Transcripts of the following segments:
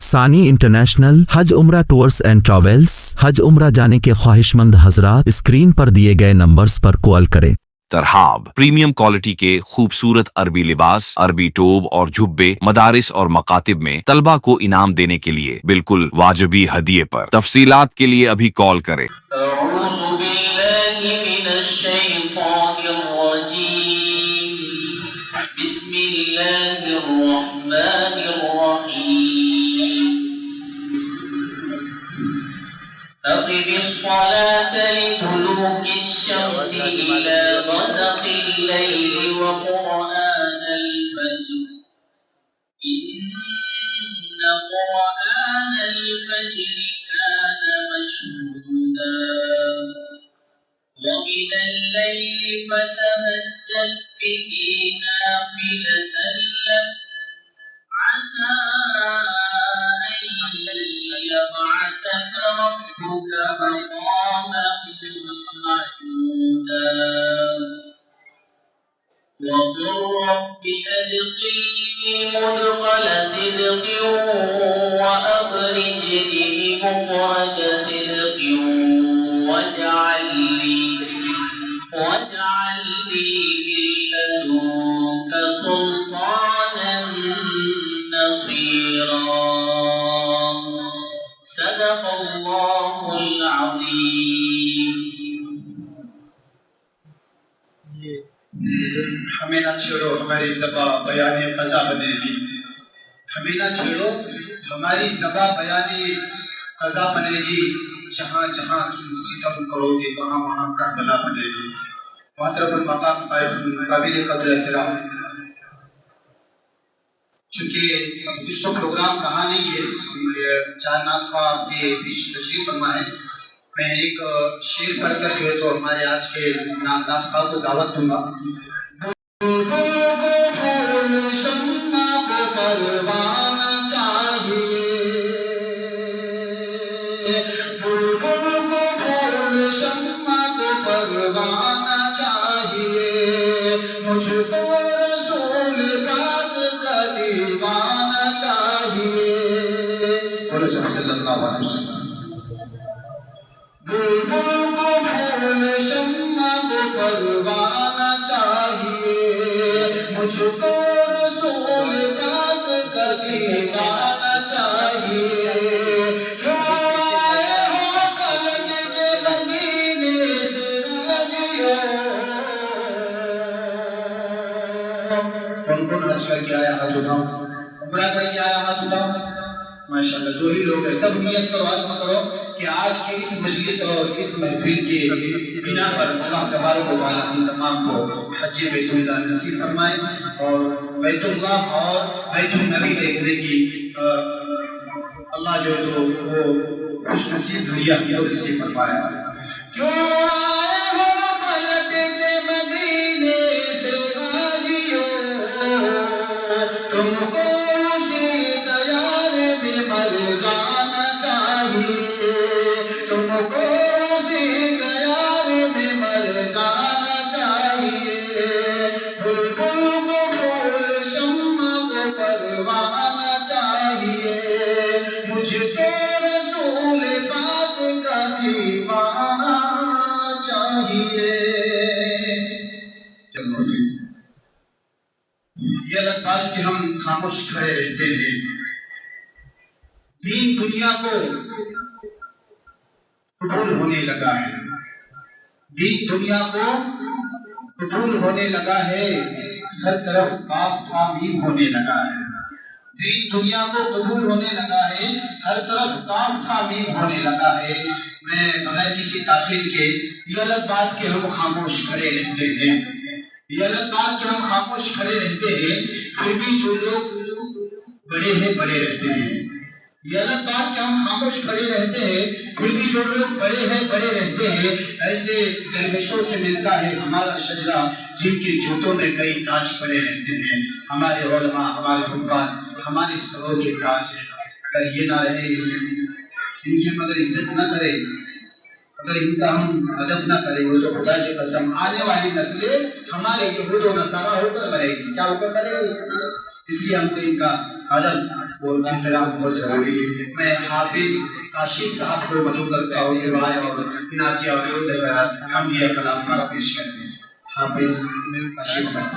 ثانی انٹرنیشنل حج عمرہ tours and travels. حج عمرہ جانے کے خواہش مند حضرات اسکرین پر دیے گئے نمبرز پر کال کریں۔ ترحاب پریمیم کوالٹی کے خوبصورت عربی لباس، عربی ٹوب اور جھبے مدارس اور مکاتب میں طلبہ کو انعام دینے کے لیے بالکل واجبی ہدیے پر۔ تفصیلات کے لیے ابھی کال کریں۔ اعوذ باللہ من الشیطان الرجیم، بسم اللہ الرحمن الرحیم۔ اقم الصلاة لدلوک الشمس إلى غسق الليل وقرآن الفجر إن قرآن الفجر كان مشهودا ومن الليل فتهجد به نافلة لك عسى أن يبعثك ربك مقاما محمودا وقل رب أدخلني مدخل صدق وأخرجني مخرج صدق واجعل لي من لدنك سلطانا نصيرا صدق الله العظيم۔ ہمیں نہ چھیڑو ہماری زباں بیان قضا بنے گی، ہمیں نہ چھیڑو ہماری زباں بیان قضا بنے گی، جہاں جہاں تم ستم کرو گے وہاں وہاں کربلا بنے گی۔ محترم المقام قابل قدر احترام، چونکہ اب کچھ تو پروگرام رہا نہیں ہے، چار نعت خواہ آپ کے بیچ تشریف فرما ہے، میں ایک شعر پڑھ کر جو ہے تو ہمارے آج کے نعت خواہ کو دعوت دوں گا۔ مجھ کو رسول پاک کا دیوانہ چاہیے، صلی اللہ علیہ وسلم۔ بلبل کو پھول شمع کو پروانہ چاہیے، مجھ کو رسول پاک کا دیوانہ چاہیے۔ کیوں آئے ہو پلٹ کے مدینے سے راجیوں، کون کون حج کر کے آیا ہاتھ اٹھاؤ، عمرہ کر کے آیا ہاتھ اٹھاؤ؟ ماشاءاللہ دو ہی لوگ ہیں، سب نیت کرو، عزم کرو کہ آج کے اس مجلس اور اس محفل کے بنا پر اللہ تبارک و تعالی ہم تمام کو حج بیت اللہ نصیب فرمائے اور بیت اللہ اور بیت النبی دیکھنے کی اللہ جو ہے تو وہ خوش نصیب ذریعہ کو نصیب فرمائے۔ کیوں آئے ہو پلٹ کے مدینے سے حاجیوں، تم کو اسی دیار میں مر جانا چاہیے، تم کو اسی دیار میں مر جانا چاہیے۔ بلبل کو پھول شمع کو پروانہ چاہیے، مجھ کو رسول پاک کا دیوانہ چاہیے۔ یہ الگ بات کہ ہم خاموش کھڑے رہتے ہیں، دین دنیا کو قبول ہونے لگا ہے، دین دنیا کو قبول ہونے لگا ہے، ہر طرف کاف تھا میم ہونے لگا ہے، دین دنیا کو قبول ہونے لگا ہے، ہر طرف کاف تھا میم ہونے لگا ہے۔ میں بغیر کسی تاخیر کے یہ الگ بات کہ ہم خاموش کھڑے رہتے ہیں، یہ الگ بات کہ ہم خاموش کھڑے رہتے ہیں، پھر بھی جو لوگ بڑے ہیں بڑے رہتے ہیں، یہ الگ بات کہ ہم خاموش کھڑے رہتے ہیں، پھر بھی جو لوگ بڑے ہیں بڑے رہتے ہیں۔ ایسے درویشوں سے ملتا ہے ہمارا شجرہ جن کے جوتوں میں کئی تاج پڑے رہتے ہیں، ہمارے علماء، ہمارے حفاظ ہمارے سروں کے تاج ہیں۔ اگر یہ نہ رہے، ان کی ہم اگر عزت نہ کریں، اگر ان کا ہم ادب نہ کریں گے تو خدا کی قسم آنے والی نسلیں ہمارے یہود و نصارہ ہو کر مرے گی، کیا ہو کر مرے گی؟ اس لیے ہم کو ان کا ادب وہ احترام بہت ضروری ہے. میں حافظ کاشف صاحب کو مدعو کرتا ہوں کہ بھائی اور نعتیہ اور درود کرا حمدیہ کلام پاک پیش کریں. حافظ کاشف صاحب.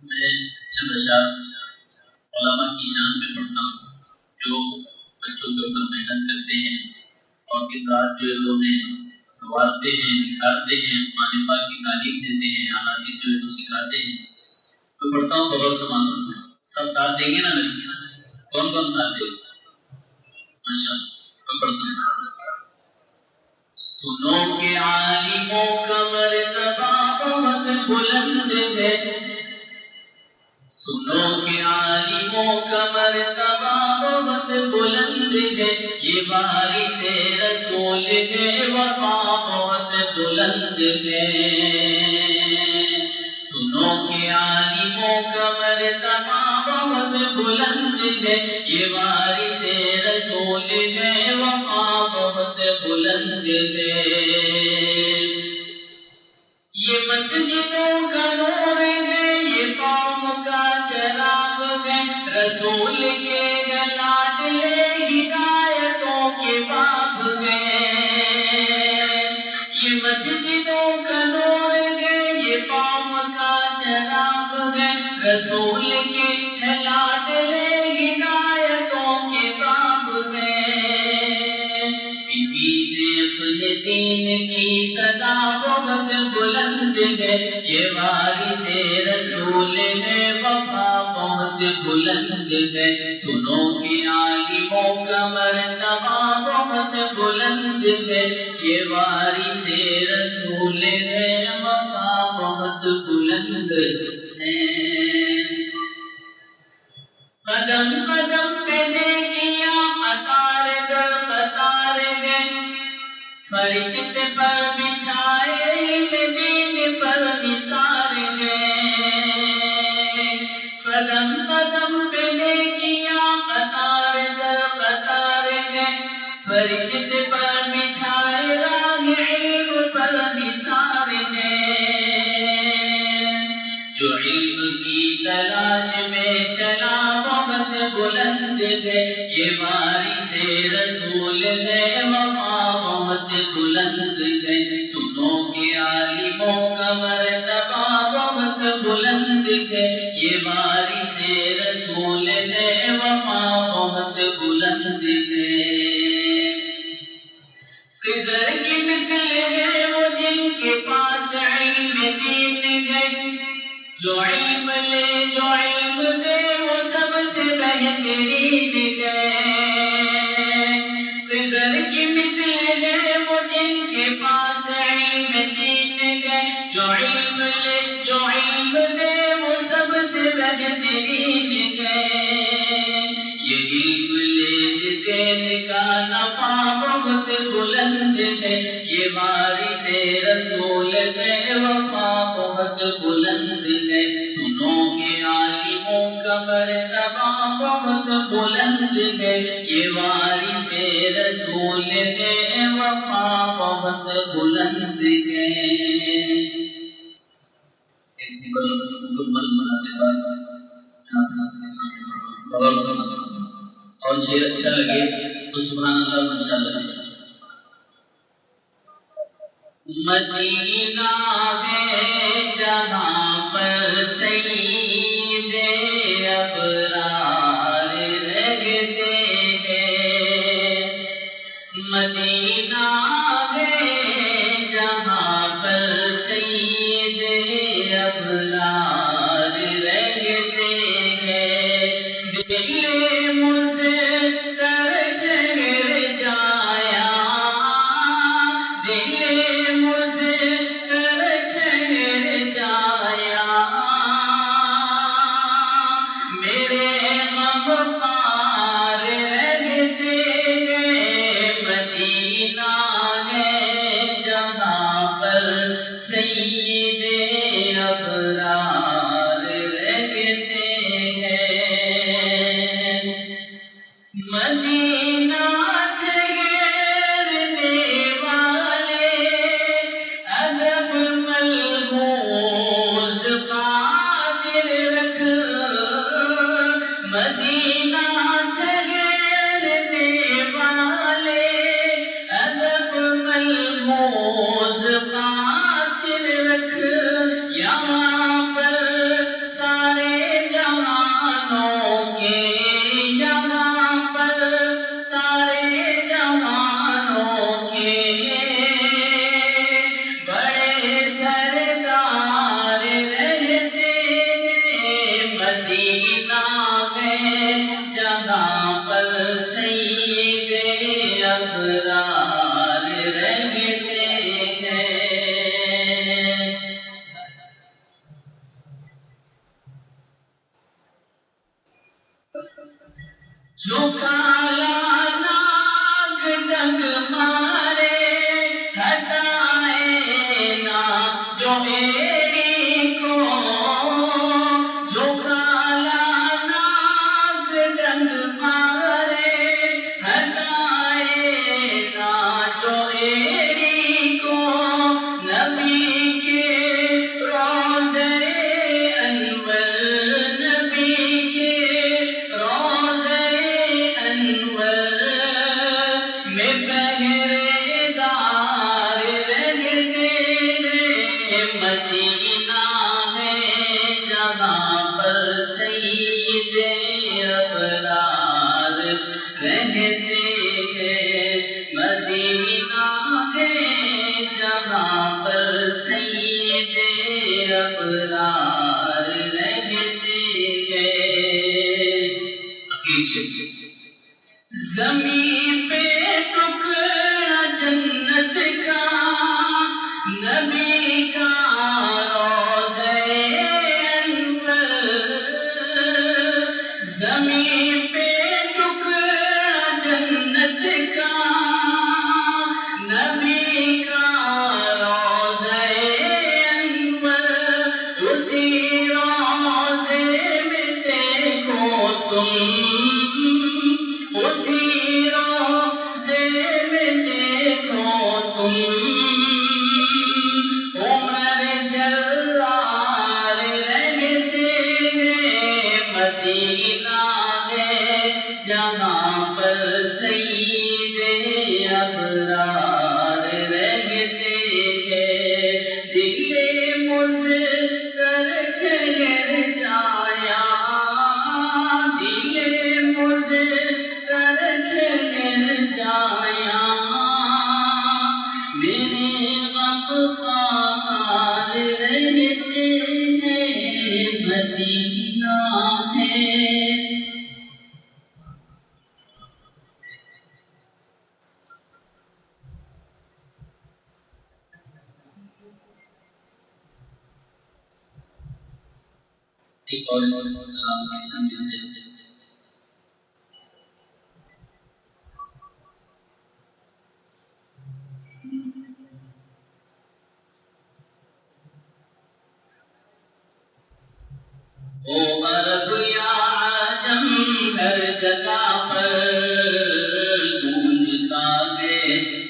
میں چند اشعار علماء کی شان میں پڑھتا ہوں جو بچوں کے اوپر محنت کرتے ہیں اور دن رات جو ہے انہیں سنوارتے ہیں، نکھارتے ہیں، قرآن پاک کی تعلیم دیتے ہیں، احادیث جو ہے تو سکھاتے ہیں. میں پڑھتا ہوں بغور سماعت میں. سب ساتھ دیں گے نا میرے؟ کون کون ساتھ دیں گے؟ ماشاء اللہ. میں پڑھتا ہوں. سنو کہ عالموں کا مرتبہ بہت بلند ہے. سنو کہ عالموں کا مرتبہ بہت بلند ہے. یہ وارث رسول ہے، وفا بہت بلند ہے. سنو کہ عالموں کا مرتبہ بہت بلند ہے. یہ وارث رسول ہے، وفا بہت بلند ہے. یہ مسجدوں کا نور ہے، یہ قوم کا چراغ ہے. رسول کے لاڈلے ہدایتوں کے باپ ہیں. یہ مسجدوں کا نور ہے، یہ قوم کا چراغ ہے. رسول کے لاڈلے ہدایتوں کے باپ ہیں. بی سے اپنے دین کی صدا بہت بلند ہے. یہ وارث رسول ہے، وفا بہت بلند ہے. سنو کہ عالموں کا مرتبہ بہت بلند ہے. یہ وارث رسول ہے، وفا بہت بلند ہے. قدم قدم پہ نیکیاں قطار در قطار گئے. فرشتے پر بچھائے علم دین پر نثار گئے. قدم قدم پہ نیکیاں قطار در قطار گئے. فرشتے پر بچھائے راہ علم پر نثار گئے. جو علم کی تلاش میں چلا بہت بلند ہے. یہ وارث رسول ہے، وفا بہت بلند ہے. سنو کہ عالموں کا مرتبہ بہت بلند ہے. یہ وارث رسول ہے، وفا بہت بلند ہے. خضر کی مثل ہے وہ جن کے پاس علم دین گئے. جو علم لے جو علم دے وہ سب سے بہترین گئے. خضر کی مثل ہے وہ جن کے پاس علم دین گئے. جو علم لے جو علم دے وہ سب سے بہترین گئے. یہ علم لے دین کا نفع بہت بلند ہے. یہ وارث رسول ہے، وفا بہت بلند ہے. سنو کہ عالموں کا مرتبہ بہت بلند ہے. یہ وارث رسول ہے، وفا بہت بلند ہے. ایک مکمل بناتے بعد اور شعر اچھا لگے تو سبحان اللہ ماشاء اللہ. مدینہ ہے جہاں پر سید ابرار رہتے ہیں. مدینہ ہے جہاں پر سید ابرار رہتے ہیں. دل مزتر ٹھہر جایا، دل مزتر ٹھہر جایا. ابرار رہتے ہیں. زمین پہ ٹکڑا جنت کا نبی کا روضہ انور. زمین پہ ٹکڑا جنت کا نبی کا روضہ انور. اسی روضے میں دیکھو تم، اسی روضے میں دیکھو تم. عمر جرار رہتے ہیں، مدینہ ہے جہاں پر سید ابرار رہتے ہیں. دل مضطر ٹھہر جایا، دل مضطر ٹھہر جایا. میرے غمخوار رہتے ہیں، مدینہ ہے. ایک اور او عرب یا عجم ہر جگہ پر گونجتا ہے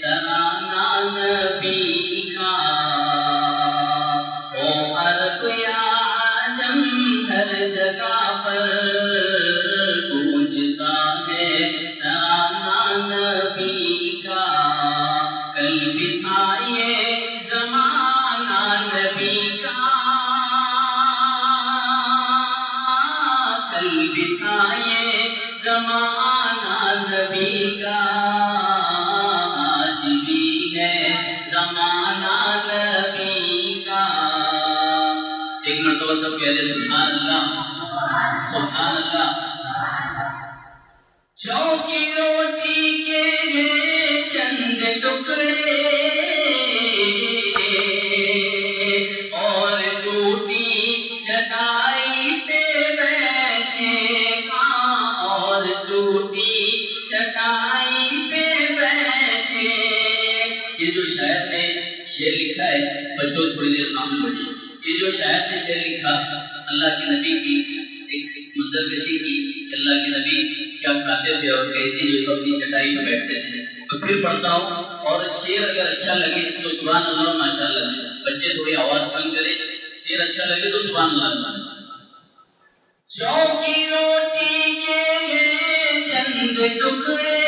ترانہ نبی کا. او عرب یا عجم ہر جگہ پر گونجتا ہے ترانہ نبی کا. کل بھی تھا یہ زمانہ نبی کا، کل بھی تھا یہ زمانہ نبی کا. آج بھی ہے زمانہ نبی کا. ایک مرتبہ سب کہہ دے سبحان اللہ سبحان اللہ. چوکی روٹی کے یہ چند ٹکڑے اور ٹوٹی چٹائی پہ بیٹھے گا، اور ٹوٹی چٹائی پہ بیٹھے. یہ جو شاعر نے شعر لکھا ہے، بچوں تھوڑی دیر کام پڑھیے. یہ جو شاعر نے شعر لکھا اللہ کے نبی کی ایک منظر کشی کی کہ اللہ کے نبی کیا کھاتے تھے اور کیسے جو اپنی چٹائی پہ بیٹھتے تھے. میں پھر پڑھتا ہوں، اور شعر اگر اچھا لگے تو سبحان اللہ اور ماشاء اللہ. بچے تھوڑی آواز کم کریں، شعر اچھا لگے تو سبحان اللہ. چوکی روٹی کے یہ چند ٹکڑے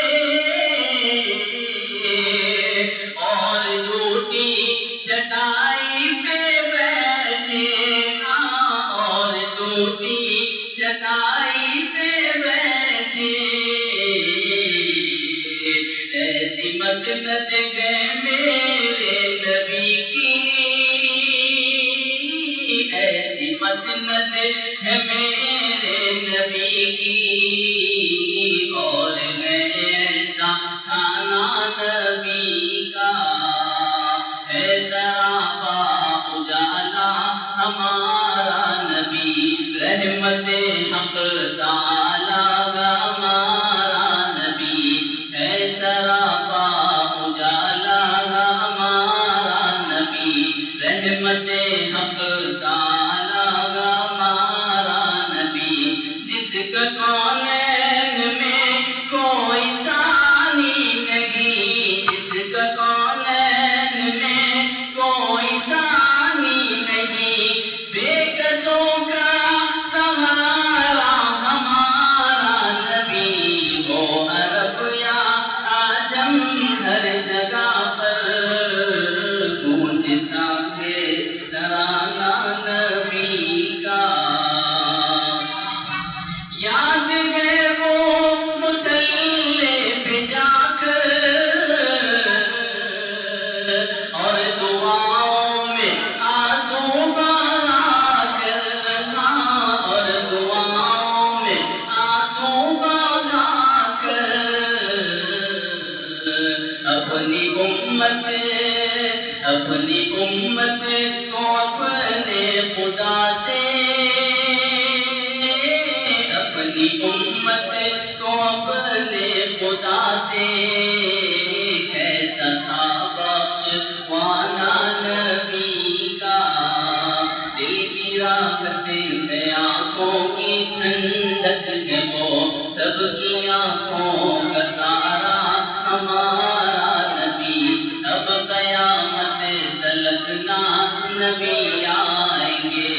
اور ٹوٹی چٹائی پہ بیٹھے گا، اور ٹوٹی چٹائی پہ بیٹھے. ایسی مسنت ہے میرے نبی کی، ایسی مسنت ہے میرے نبی کی. اور میں ایسا کھانا نبی کا ہے، سراپا اجالا ہمارا نبی. رحمت حق تعالیٰ کا ہمارا نبی ہے، سراپا اجالا ہمارا نبی. رحمت حق تعالیٰ کا ہمارا نبی. جس کا کونین میں کوئی ثانی نہیں، جس کا کونین میں کوئی ثانی نہیں. بے کسوں کا سہارا ہمارا نبی. ہو عرب یا عجم ہر جگہ پر گونجتا ہے ترانہ خندق ہے وہ سب کی آنکھوں کا تارا ہمارا نبی، اب قیامت تلک نہ نبی آئیں گے،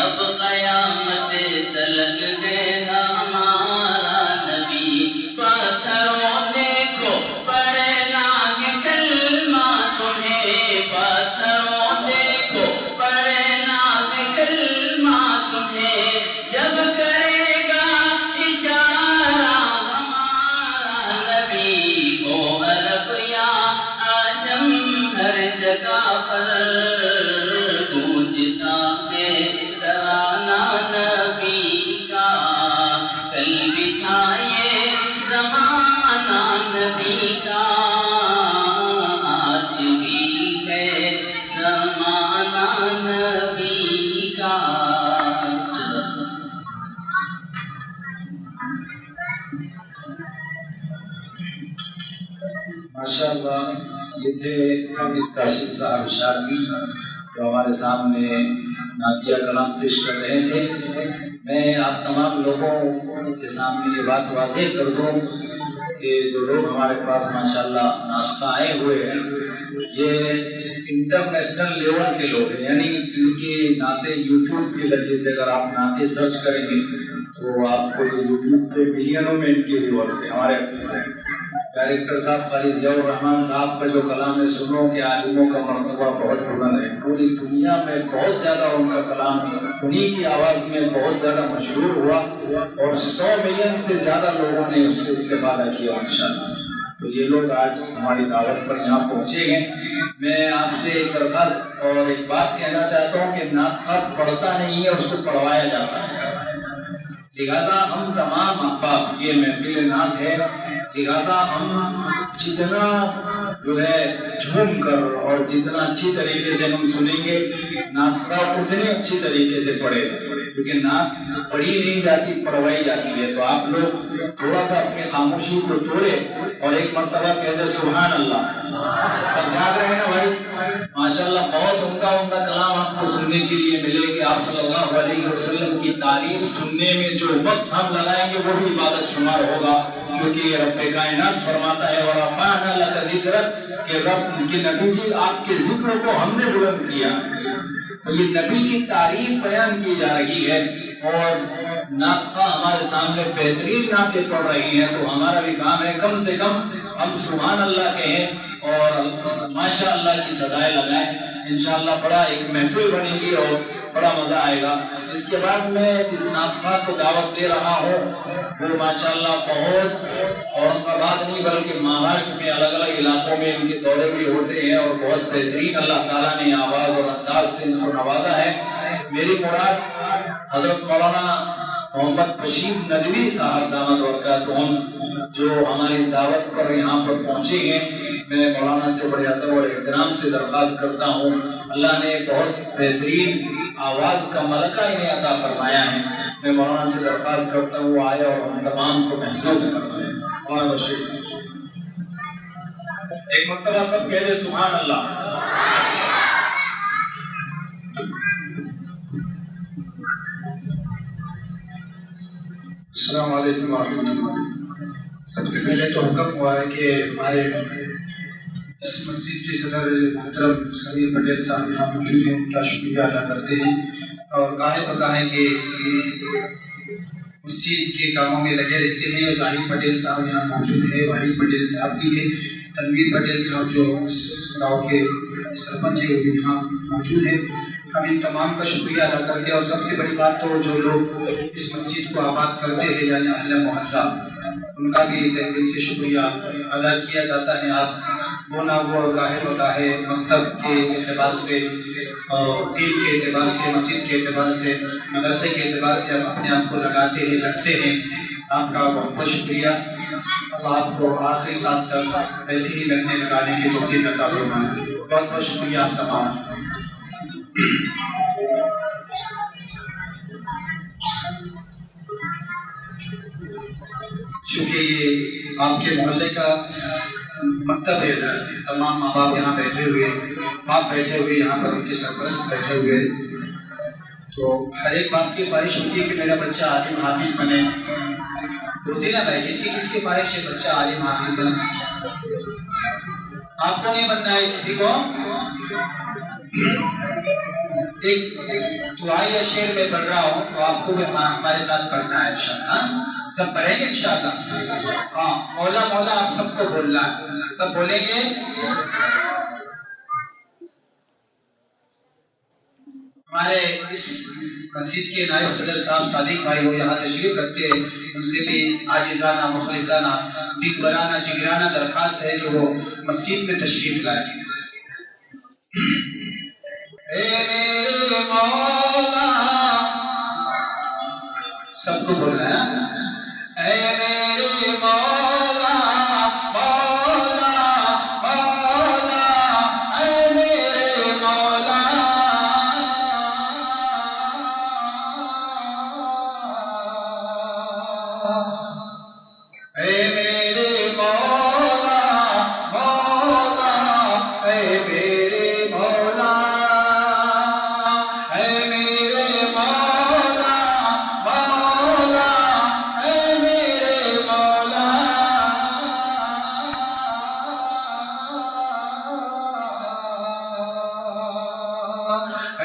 اب قیامت تلک ہے ہمارا نبی۔ پتھروں دیکھو پڑھنا ہے کلمہ تمہیں، پتھروں دیکھو پڑھنا ہے کلمہ تمہیں، جب کرے گا اشارہ ہمارا نبی، ہو عرب یا عجم ہر جگہ پر گونجتا ہے ترانہ نبی کا، کل بھی تھا یہ زمانہ نبی کا، آج بھی ہے زمانہ نبی کا۔ ماشاء اللہ، یہ تھے حافظ کاشف صاحب شادی جو ہمارے سامنے نعتیہ کلام پیش کر رہے تھے۔ میں آپ تمام لوگوں کے سامنے یہ بات واضح کر دوں کہ جو لوگ ہمارے پاس ماشاءاللہ نعت خواں آئے ہوئے ہیں یہ انٹرنیشنل لیول کے لوگ ہیں، یعنی ان کی نعتیں یوٹیوب کے ذریعے سے اگر آپ نعتیں سرچ کریں گے تو آپ کو یوٹیوب پہ ملینوں میں ان کے ویورز ہیں۔ ہمارے ڈائریکٹر صاحب قاری ضیاء الرحمن صاحب کا جو کلام ہے سنو کہ عالموں کا مرتبہ بہت بلند ہے، پوری دنیا میں بہت زیادہ ان کا کلام انہی کی آواز میں بہت زیادہ مشہور ہوا اور 100 ملین سے زیادہ لوگوں نے اس سے استفادہ کیا انشاءاللہ۔ تو یہ لوگ آج ہماری دعوت پر یہاں پہنچے ہیں۔ میں آپ سے ایک درخواست اور ایک بات کہنا چاہتا ہوں کہ نعت خواں پڑھتا نہیں ہے، اس کو پڑھوایا جاتا ہے، لہذا ہم تمام احباب، یہ محفل نعت ہے، لہذا ہم جتنا جو ہے جھوم کر اور جتنا اچھی طریقے سے ہم سنیں گے نعت خواں اتنی اچھی طریقے سے پڑھے، کیونکہ نعت پڑھی نہیں جاتی پڑھوائی جاتی ہے۔ تو آپ لوگ تھوڑا سا اپنی خاموشی کو توڑے اور ایک مرتبہ کہہ دے سبحان اللہ۔ سب جاگ رہے ہیں نا بھائی؟ ماشاءاللہ بہت عمدہ کلام آپ کو سننے کے لیے ملے کہ آپ صلی اللہ علیہ وسلم کی تعریف سننے میں جو وقت ہم لگائیں گے وہ بھی عبادت شمار ہوگا، کیونکہ یہ رب کائنات فرماتا ہے وَرَفَعْنَا لَكَ ذِكْرَكَ کہ رب کے نبی جی آپ کے ذکر کو ہم نے بلند کیا۔ تو یہ نبی کی تعریف بیان کی جا رہی ہے اور نعت خواں ہمارے سامنے بہترین نعتیں پڑھ رہی ہیں، تو ہمارا بھی کام ہے کم سے کم ہم سبحان اللہ کہیں اور ماشاء اللہ کی صدائیں لگائیں۔ انشاءاللہ بڑا ایک محفل بنے گی اور بڑا مزہ آئے گا۔ اس کے بعد میں جس نعت خواں کو دعوت دے رہا ہوں وہ ماشاءاللہ بہت اورنگ آباد نہیں بلکہ مہاراشٹر میں الگ الگ علاقوں میں ان کے دورے بھی ہوتے ہیں اور بہت بہترین اللہ تعالیٰ نے آواز اور انداز سے ان کو نوازا ہے۔ میری مراد حضرت مولانا محمد بشیر ندوی صاحب دامت برکاتہم جو ہماری دعوت پر یہاں پر پہنچے ہیں، میں مولانا سے بڑے ادب اور احترام سے درخواست کرتا ہوں، اللہ نے بہت بہترین آواز کا ملکہ انہیں عطا فرمایا ہے، میں مولانا سے درخواست کرتا ہوں وہ آئے اور ہم تمام کو محسوس کرتے ہیں۔ مولانا بشیر ایک مرتبہ سب کہہ دے سبحان اللہ۔ السلام علیکم ورحمۃ اللہ۔ سب سے پہلے تو حکم ہوا ہے کہ ہمارے اس مسجد کے صدر محترم سمیر پٹیل صاحب یہاں موجود ہیں، ان کا شکریہ ادا کرتے ہیں اور گاہے بگاہے کے مسجد کے کاموں میں لگے رہتے ہیں۔ ظاہر پٹیل صاحب یہاں موجود ہے، واحد پٹیل صاحب بھی ہے، تنویر پٹیل صاحب جو اس گاؤں کے سرپنچ ہیں وہ بھی یہاں موجود ہیں۔ ہم ان تمام کا شکریہ ادا کرتے ہیں اور سب سے بڑی بات تو جو لوگ اس مسجد کو آباد کرتے ہیں یعنی اہل محلہ، ان کا بھی تہ دل سے شکریہ ادا کیا جاتا ہے۔ آپ وہ نہ وہ گاہے بگاہے مکتب کے اعتبار سے اور دین کے اعتبار سے، مسجد کے اعتبار سے، مدرسے کے اعتبار سے آپ اپنے آپ کو لگاتے ہیں، لگتے ہیں، آپ کا بہت بہت شکریہ۔ اللہ آپ کو آخری سانس تک ایسے ہی لگنے لگانے کی توفیق عطا فرمائے۔ بہت بہت شکریہ آپ تمام۔ چونکہ یہ آپ کے محلے کا مکتب ہے، تمام ماں باپ یہاں بیٹھے ہوئے، باپ بیٹھے ہوئے یہاں پر، ان کے سرپرست بیٹھے ہوئے، تو ہر ایک باپ کی خواہش ہوتی ہے کہ میرا بچہ عالم حافظ بنے. ہوتی نا بھائی، کس کی خواہش ہے بچہ عالم حافظ بنے؟ آپ کو نہیں بننا ہے، کسی کو. ایک دعا یا شعر میں پڑھ رہا ہوں تو آپ کو بھی ہمارے ساتھ پڑھنا ہے انشاءاللہ. سب پڑھیں گے انشاءاللہ. ہاں، مولا مولا آپ سب کو بولنا ہے، سب بولیں گے. ہمارے اس مسجد کے نائب صدر صاحب صادق بھائی وہ یہاں تشریف رکھتے ہیں، ان سے بھی عاجزانہ مخلصانہ دل برانہ جگرانہ درخواست ہے کہ وہ مسجد میں تشریف لائیں. اے میرے مولا، سب کو بولنا ہے. اے میرے مولا مولا مولا، اے میرے مولا، اے میرے مولا مولا، اے میرے مولا، اے میرے مولا مولا، اے میرے مولا،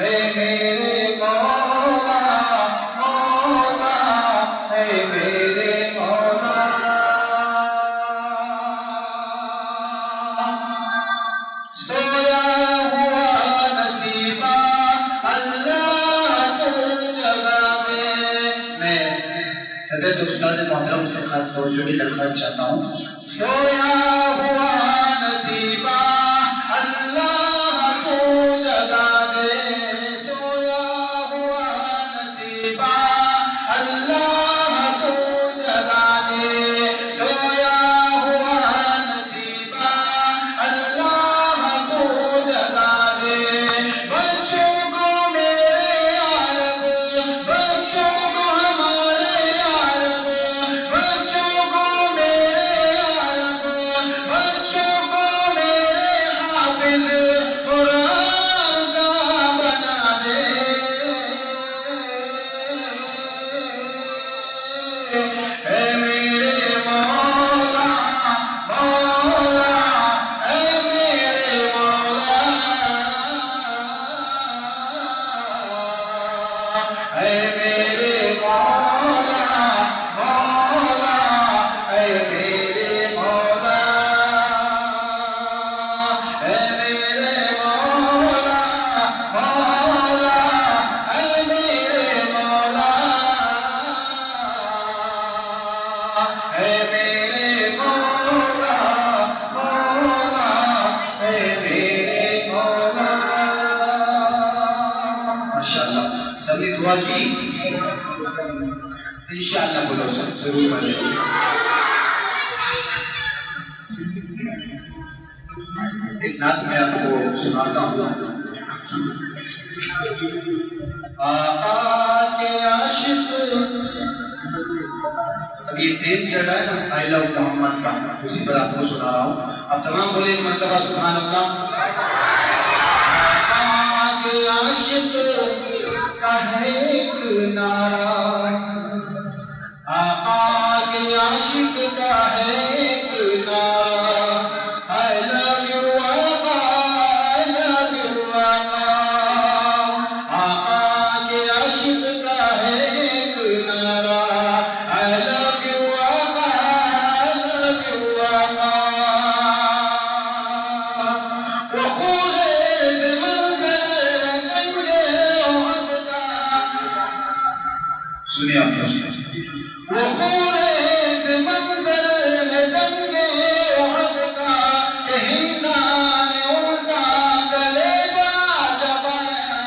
اے میرے مولا مولا، اے میرے مولا. سویا ہوا نصیبہ اللہ تو جگا دے. میں حضرت استاد محترم سے خاص توجہ کی درخواست چاہتا ہوں. سویا ہوا نصیبہ اللہ تو جگا دے. سویا ہوا نصیبہ اللہ تو جگا دے. سویا ہوا نصیبہ اللہ تو جگا دے. بچوں کو میرے عرب، بچوں کو ہمارے عرب، بچوں کو میرے عرب، بچوں کو میرے حافظ قرآن کا بنا دے. اے میرے مولا مولا، اے میرے مولا، اے میرے مولا مولا، اے میرے مولا، اے میرے مولا مولا، اے میرے مولا، اے میرے مولا مولا، اے میرے مولا. ماشاءاللہ سب نے دعا کی. انشاءاللہ بولو سب ضرور پڑھیں. ایک نعت میں آپ کو سناتا ہوں. آقا کے عاشق، اب یہ پین چڑھا ہے نا آئی لو محمد کا، اسی پر آپ کو سنا رہا ہوں. آپ تمام بولیں ایک مرتبہ سبحان اللہ. آقا کے عاشق کا ہے ایک نعرہ، آقا کے عاشق کا ہے ایک نعرہ. I love you آقا، I love you آقا. آقا کے عاشق کا ہے ایک نعرہ، I love you آقا، I love you آقا. وہ خورز منظر جنگ احد کا، سنیے آپ کو. وہ خورز منظر جنگ احد کا، کہ ہندان ان کا کلیجہ چبایا.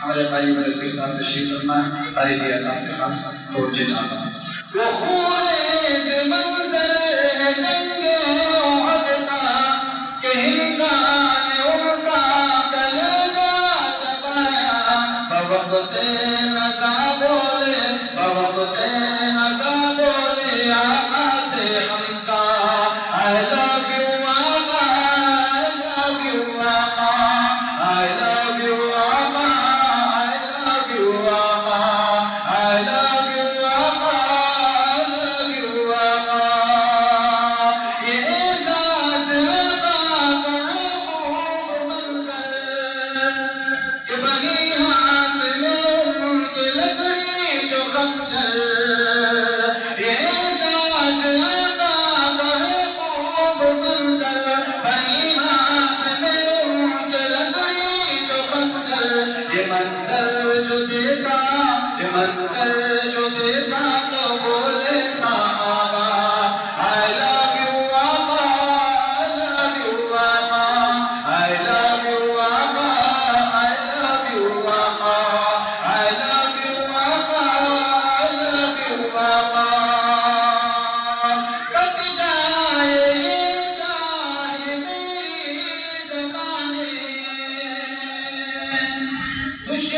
ہمارے بھائی مدثر صاحب تشریف فرما ہے، قاری ضیاء صاحب سے خاص توجہ چاہتا ہوں. وہ خورز منظر جنگ احد کا، کہ ہندان ان کا کلیجہ چبایا. بوقت نزا بولے، بوقت نزا بولے آقا سے حمزہ، I love you آقا، I love you آقا، I love you آقا، I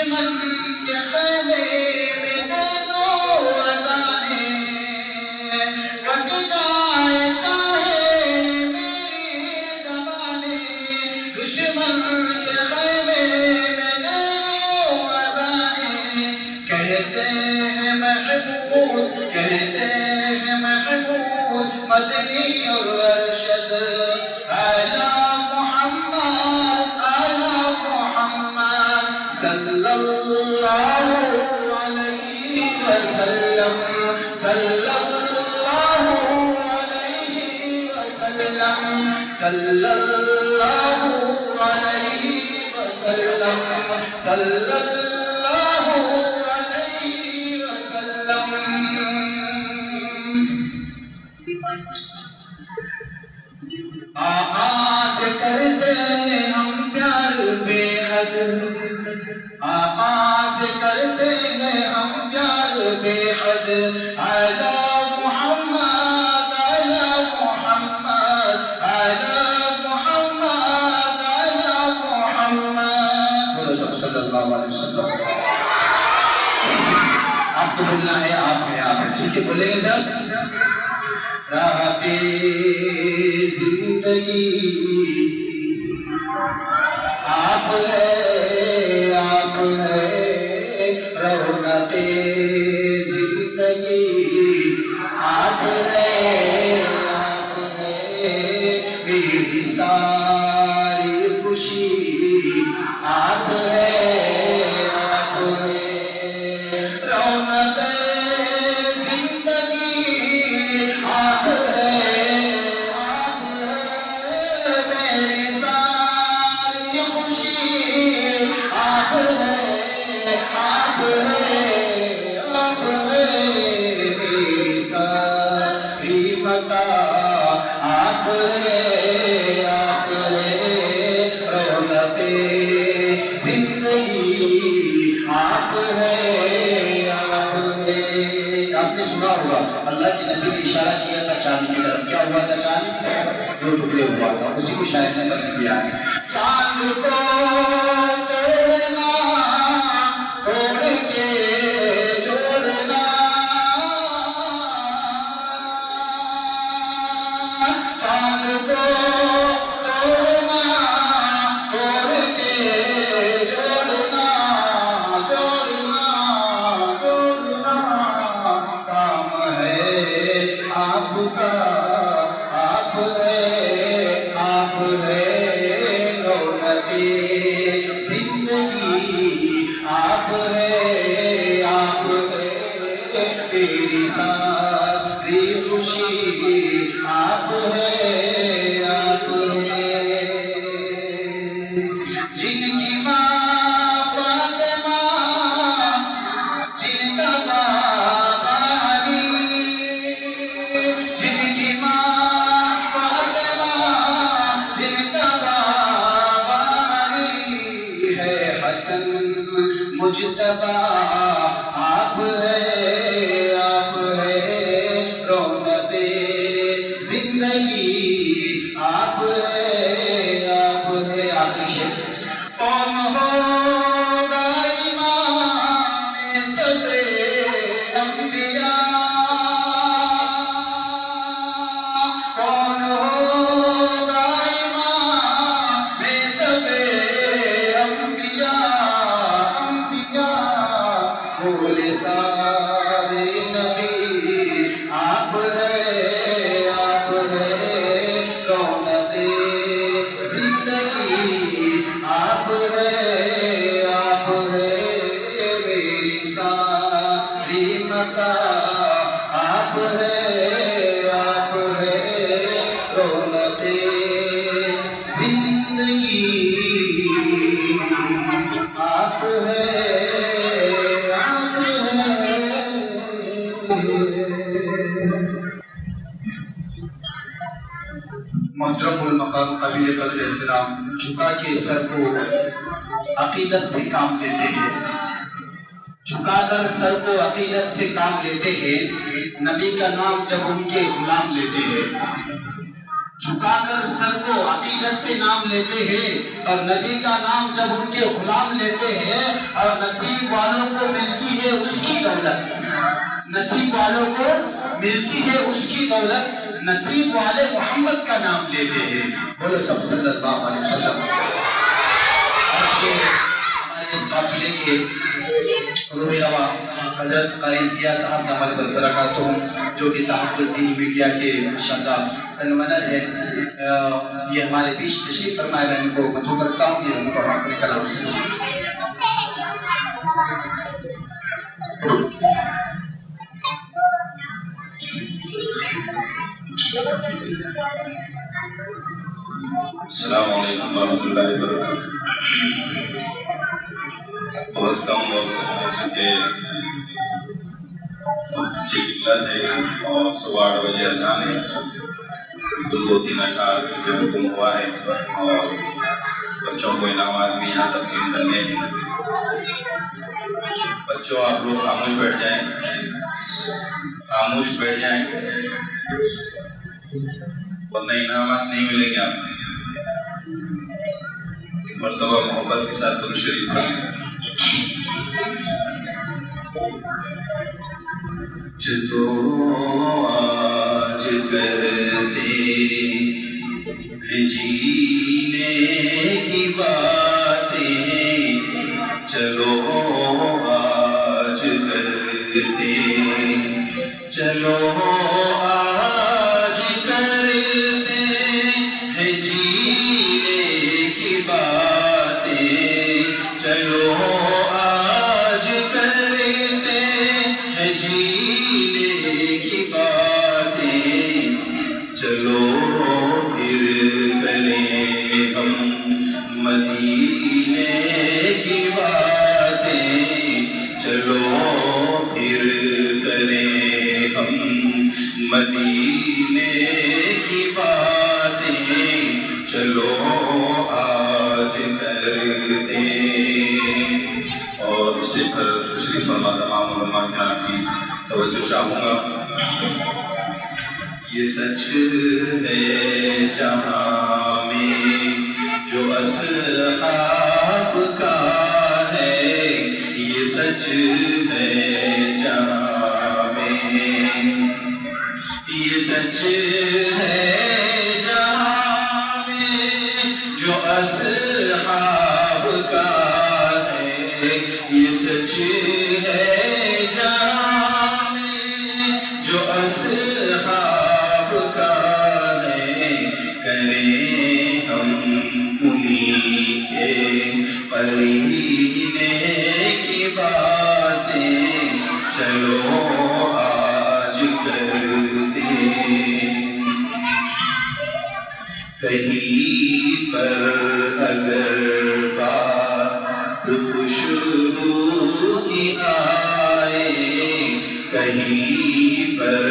دشمن کے خیمے میں دے دو اذانیں کٹ جائے چاہے میری زبانیں دشمن کے خیمے میں دے دو اذانیں کہتے ہیں محمود مدنی اور ارشد اعلی محمد صلی اللہ علیہ وسلم صلی اللہ علیہ وسلم صلی اللہ علیہ وسلم صلی اللہ علیہ وسلم آقا سے کرتے ہیں ہم پیار بے حد آقا سے کرتے ہیں ہم پیار بے حد اعلی محمد اعلی محمد اعلی محمد اعلی محمد بولو سب صلی اللہ علیہ وسلم آپ کو بولنا ہے آپ ہیں ٹھیک ہے بولیں گے سب راحت زندگی آپ ہے رونق زندگی آپ ہے میری ساری خوشی آپ ہے رونق اللہ کے نبی نے اشارہ کیا تھا چاند کی طرف کیا ہوا تھا چاند دو ٹکڑے ہوا تھا اسی کو شاعر نے بند کیا ہے چاند کو توڑنا توڑ کے جوڑنا چاند کو توڑنا توڑ کے جوڑنا جوڑنا جوڑنا کام ہے آپ کا آپ ہے رونق زندگی آپ ہے میری ساری خوشی آپ ہے جن کی ماں فاطمہ جن کا بابا علی جن کی ماں فاطمہ جن کا بابا علی ہے حسن مجتبی آپ ہے رونق زندگی آپ ہے آخری شعر کون ہوگا امام صف انبیاء کون ہوگا امام صف انبیاء بولے سارے نبی آپ ہے رونق زندگی آپ ہے میری ساری متا آپ ہے رونق زندگی آپ ہے محترم المقام قابل قدر احترام جھکا کے سر کو عقیدت سے کام لیتے ہیں جھکا کر سر کو عقیدت سے کام لیتے ہیں نبی کا نام جب ان کے غلام لیتے ہیں جھکا کر سر کو عقیدت سے نام لیتے ہیں، اور نبی کا نام جب ان کے غلام لیتے ہیں، اور نصیب والوں کو ملتی ہے اس کی دولت، نصیب والوں کو ملتی ہے اس کی دولت، نصیب والے محمد کا نام لیتے ہیں۔ بولو سب صلی اللہ علیہ وسلم۔ آج کے ہمارے اس قافلے کے روح روا حضرت قاری ضیاء صاحب دامت برکاتہم، جو کہ تحفظ دین میڈیا کے ماشاءاللہ کنونر ہے، یہ ہمارے بیچ تشریف فرمائے، میں ان کو مدعو کرتا ہوں، یہ ان کو اپنے کلام سے السلام علیکم ورحمۃ اللہ وبرکاتہ۔ بہت کم وقت کے قبلہ ہے اور 8:15 بجے اذان ہے، بالکل 2-3 اشعار کے حکم ہوا ہے، اور بچوں کو انعامات بھی یہاں تقسیم کرنے ہیں۔ بچوں آپ لوگ خاموش بیٹھ جائیں، خاموش بیٹھ جائیں، ورنہ انعامات نہیں ملیں گے آپ کو۔ ایک مرتبہ محبت کے ساتھ درود شریف پڑھیں۔ جو آج کرتے ہیں جینے کی باتیں، چلو آج کرتے، چلو آج کرتے ہیں جینے کی باتیں، چلو آج کرتے ہیں جینے کی باتیں، چلو پھر کریں ہم مدینے کی باتیں، چلو پھر کریں ہم مدینے کی باتیں، چلو آج کرتے۔ اور اسٹیج پر تشریف فرما تمام علماء کرام کی توجہ چاہوں گا۔ یہ سچ ہے جہاں میں جو اصحاب کا ہے، یہ سچ ہے جہاں میں، یہ سچ ہے جہاں میں جو اصحاب کا ہے، یہ سچ ہے جہاں میں جو اصحاب کا ہے، کریں ہم انہی کے قرینے کی باتیں، چلو آج کرتے۔ کہیں پر اگر بات خوشبو کی آئے، کہیں پر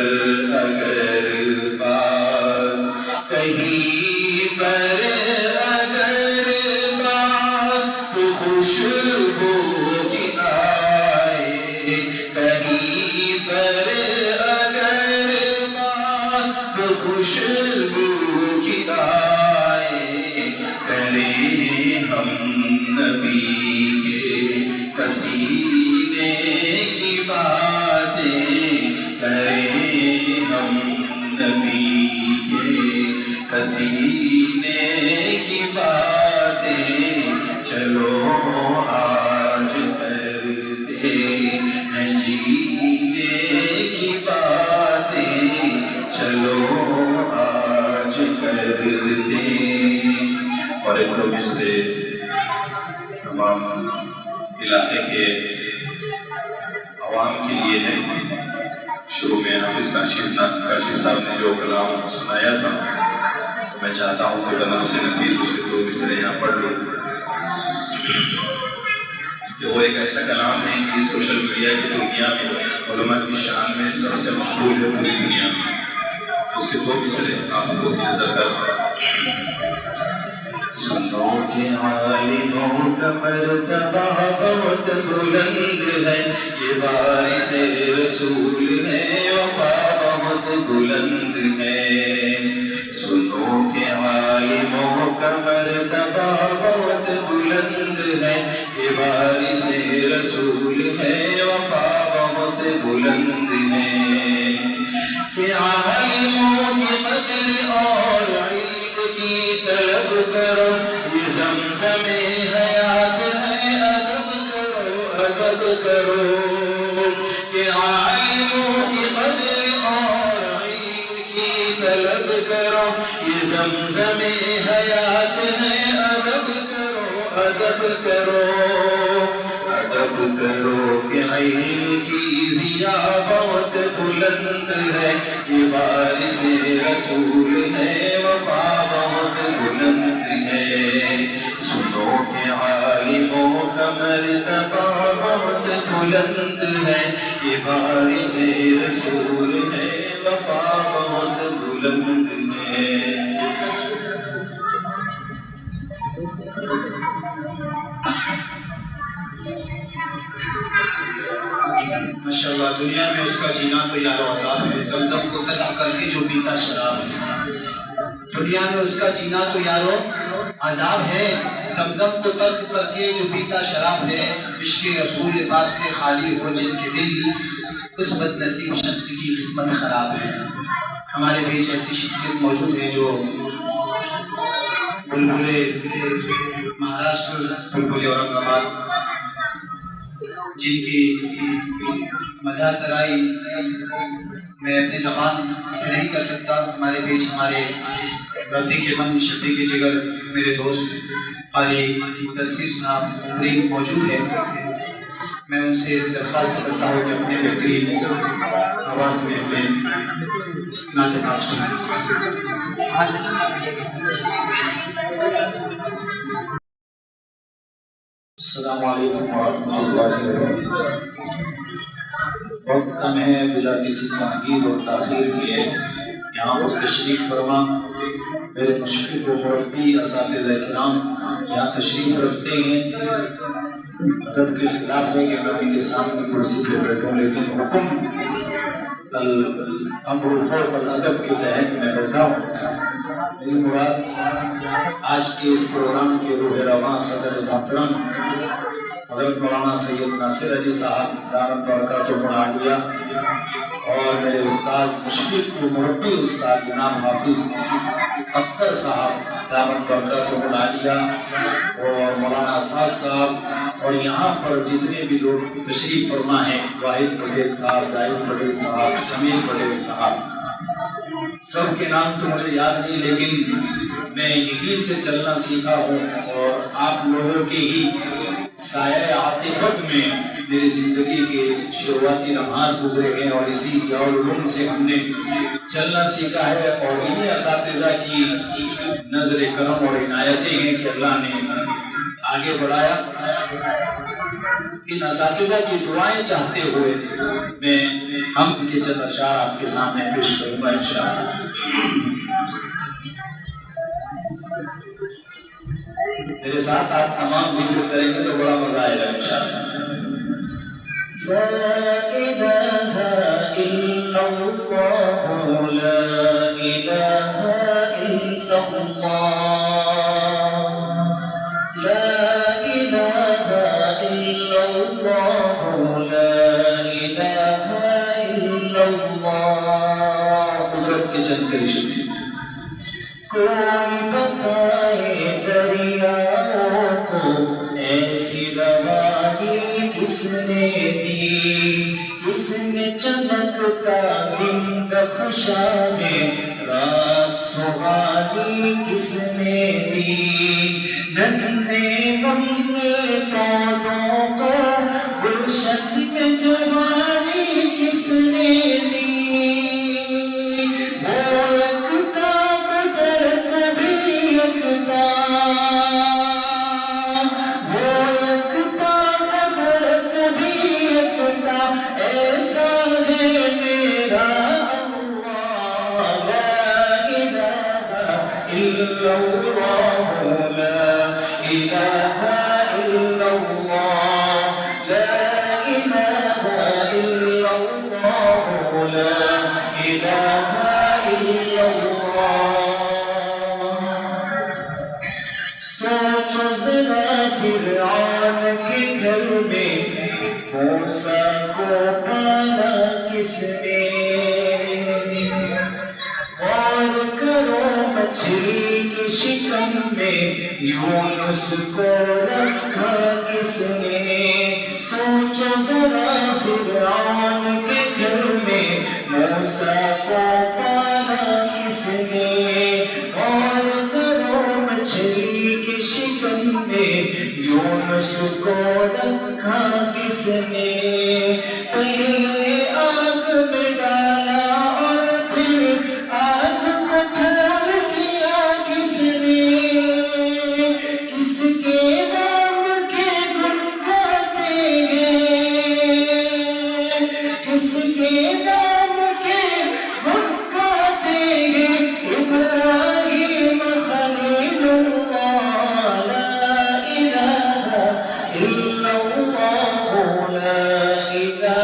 اگر بات، کہیں پر اگر بات خوشبو کی آئے، کہیں پر اگر بات خوشبو کی آئے، کریں ہم نبی کے پسینے کی باتیں، کریں ہم نبی کے پسینے کی باتیں، چلو آج کرتے ہیں جینے کی باتیں، چلو آج کرتے۔ اور ایک تو مسئلے تمام علاقے کے عوام کے لیے ہے۔ شروع میں حافظ کاشف صاحب نے جو کلام سنایا تھا، میں چاہتا ہوں کہ بنفس نفیس اس کے 2 مصرے یہاں پڑھ لوں، کہ وہ ایک ایسا کلام ہے کہ سوشل میڈیا کی دنیا میں علماء کی شان میں سب سے مقبول ہے پوری دنیا میں۔ اس کے 2 مصرے آپ لوگوں کی نظر کرتا سنو کہ عالموں کا مرتبہ بہت بلند ہے، یہ وارث رسول ہے، وفا بہت بلند ہے۔ سنو کا مرتبہ بہت بلند ہے، یہ وارث رسول ہے، وفا بہت بلند ہے، کہ عالموں کی قدر اور علم کی طلب کرو، یہ زمزم حیات ہے، ادب کرو ادب کرو، کہ عالموں کی قدر اور علم کی طلب کرو، یہ زمزم حیات ہے، ادب کرو ادب کرو، ادب کرو، کہ علم کی ضیا بہت بلند ہے، یہ وارث رسول ہے، وفا بہت بلند ہے، سنو کہ عالموں کا مرتبہ بہت بلند ہے، یہ وارث رسول ہے، وفا بہت بلند ہے۔ ماشاءاللہ، دنیا میں اس کا جینا تو یارو عذاب ہے، زمزم کو ترک کر کے جو پیتا شراب ہے، دنیا میں اس کا جینا تو یارو عذاب ہے، زمزم کو ترک کر کے جو پیتا شراب ہے، عشق رسول پاک سے خالی ہو جس کے دل، اس بد نصیب شخص کی قسمت خراب ہے۔ ہمارے بیچ ایسی شخصیت موجود ہے جو بلبلے مہاراشٹر، بلبلے اورنگ آباد، جن کی مدح سرائی میں اپنی زبان سے نہیں کر سکتا۔ ہمارے بیچ ہمارے رفیق من، شفیق جگر، میرے دوست قاری مدثر صاحب قریب موجود ہے، میں ان سے درخواست کرتا ہوں کہ اپنے بہترین آواز میں ہمیں نعت پاک سنائیں۔ السلام علیکم ورحمۃ اللہ وبرکاتہ۔ وقت کم ہے، بلا کسی تاخیر اور تاخیر کیے یہاں پر تشریف فرما میرے مشفق و مربی اساتذہ کرام یہاں تشریف رکھتے ہیں۔ ادب کے خلاف ہے کہ میں ان کے سامنے کرسی پہ بیٹھوں، لیکن حکم الامر فوق الادب کے تحت میں بیٹھا ہوں۔ میری مراد آج کے اس پروگرام کے روح رواں صدر محترم حضرت مولانا سید ناصر علی صاحب دامت برکاتہ العالیہ اور میرے استاد مشفق و مربی استاد جناب حافظ اختر صاحب دامت برکاتہ العالیہ اور مولانا اساد صاحب اور یہاں پر جتنے بھی لوگ تشریف فرما ہیں، واحد پٹیل صاحب، زاہد پٹیل صاحب، سمیر پٹیل صاحب، سب کے نام تو مجھے یاد نہیں، لیکن میں یہیں سے چلنا سیکھا ہوں اور آپ لوگوں کے ہی سایہ عاطفت میں میری زندگی کے شروعاتی لمحات گزرے ہیں اور اسی ضیاء العلوم سے ہم نے چلنا سیکھا ہے، اور انہی اساتذہ کی نظر کرم اور عنایتیں ہیں کہ اللہ نے آگے بڑھایا۔ ان اساتذہ کی دعائیں چاہتے ہوئے میں حمد کے چند اشعار آپ کے سامنے پیش کروں گا انشاءاللہ۔ میرے ساتھ ساتھ تمام ذکر کریں گے تو بڑا مزہ آئے گا انشاءاللہ۔ لا الہ الا اللہ، لا الہ الا اللہ، لا الہ الا اللہ، لا الہ الا اللہ۔ قدرت کے چند طریقے کوئی بتائے دریاؤں کو ایسی روانی کس نے دی، کس نے چمکتا دن بخشانے رات سہانی کس نے دی، ننھے ننھے پودوں کو گلشن میں جوانی کس نے دی، گھر میں موسیٰ کو پالا کس نے؟ غور کرو مچھلی کی شکم میں یونس کو رکھا کس نے؟ سوچو ذرا فرعون کے گھر میں موسیٰ کو پالا کس نے؟ غور کرو مچھلی کی شکم میں یونس کو رکھا کس نے؟ پہلے آگ میں ڈالا اور پھر آگ کو ٹھول کیا کس نے؟ کس کے نام کے گن گاتے ہیں؟ کس کے نام کے گن گاتے ہیں؟ ابراہیم خلیل اللہ لا الہ الا اللہ لا الہ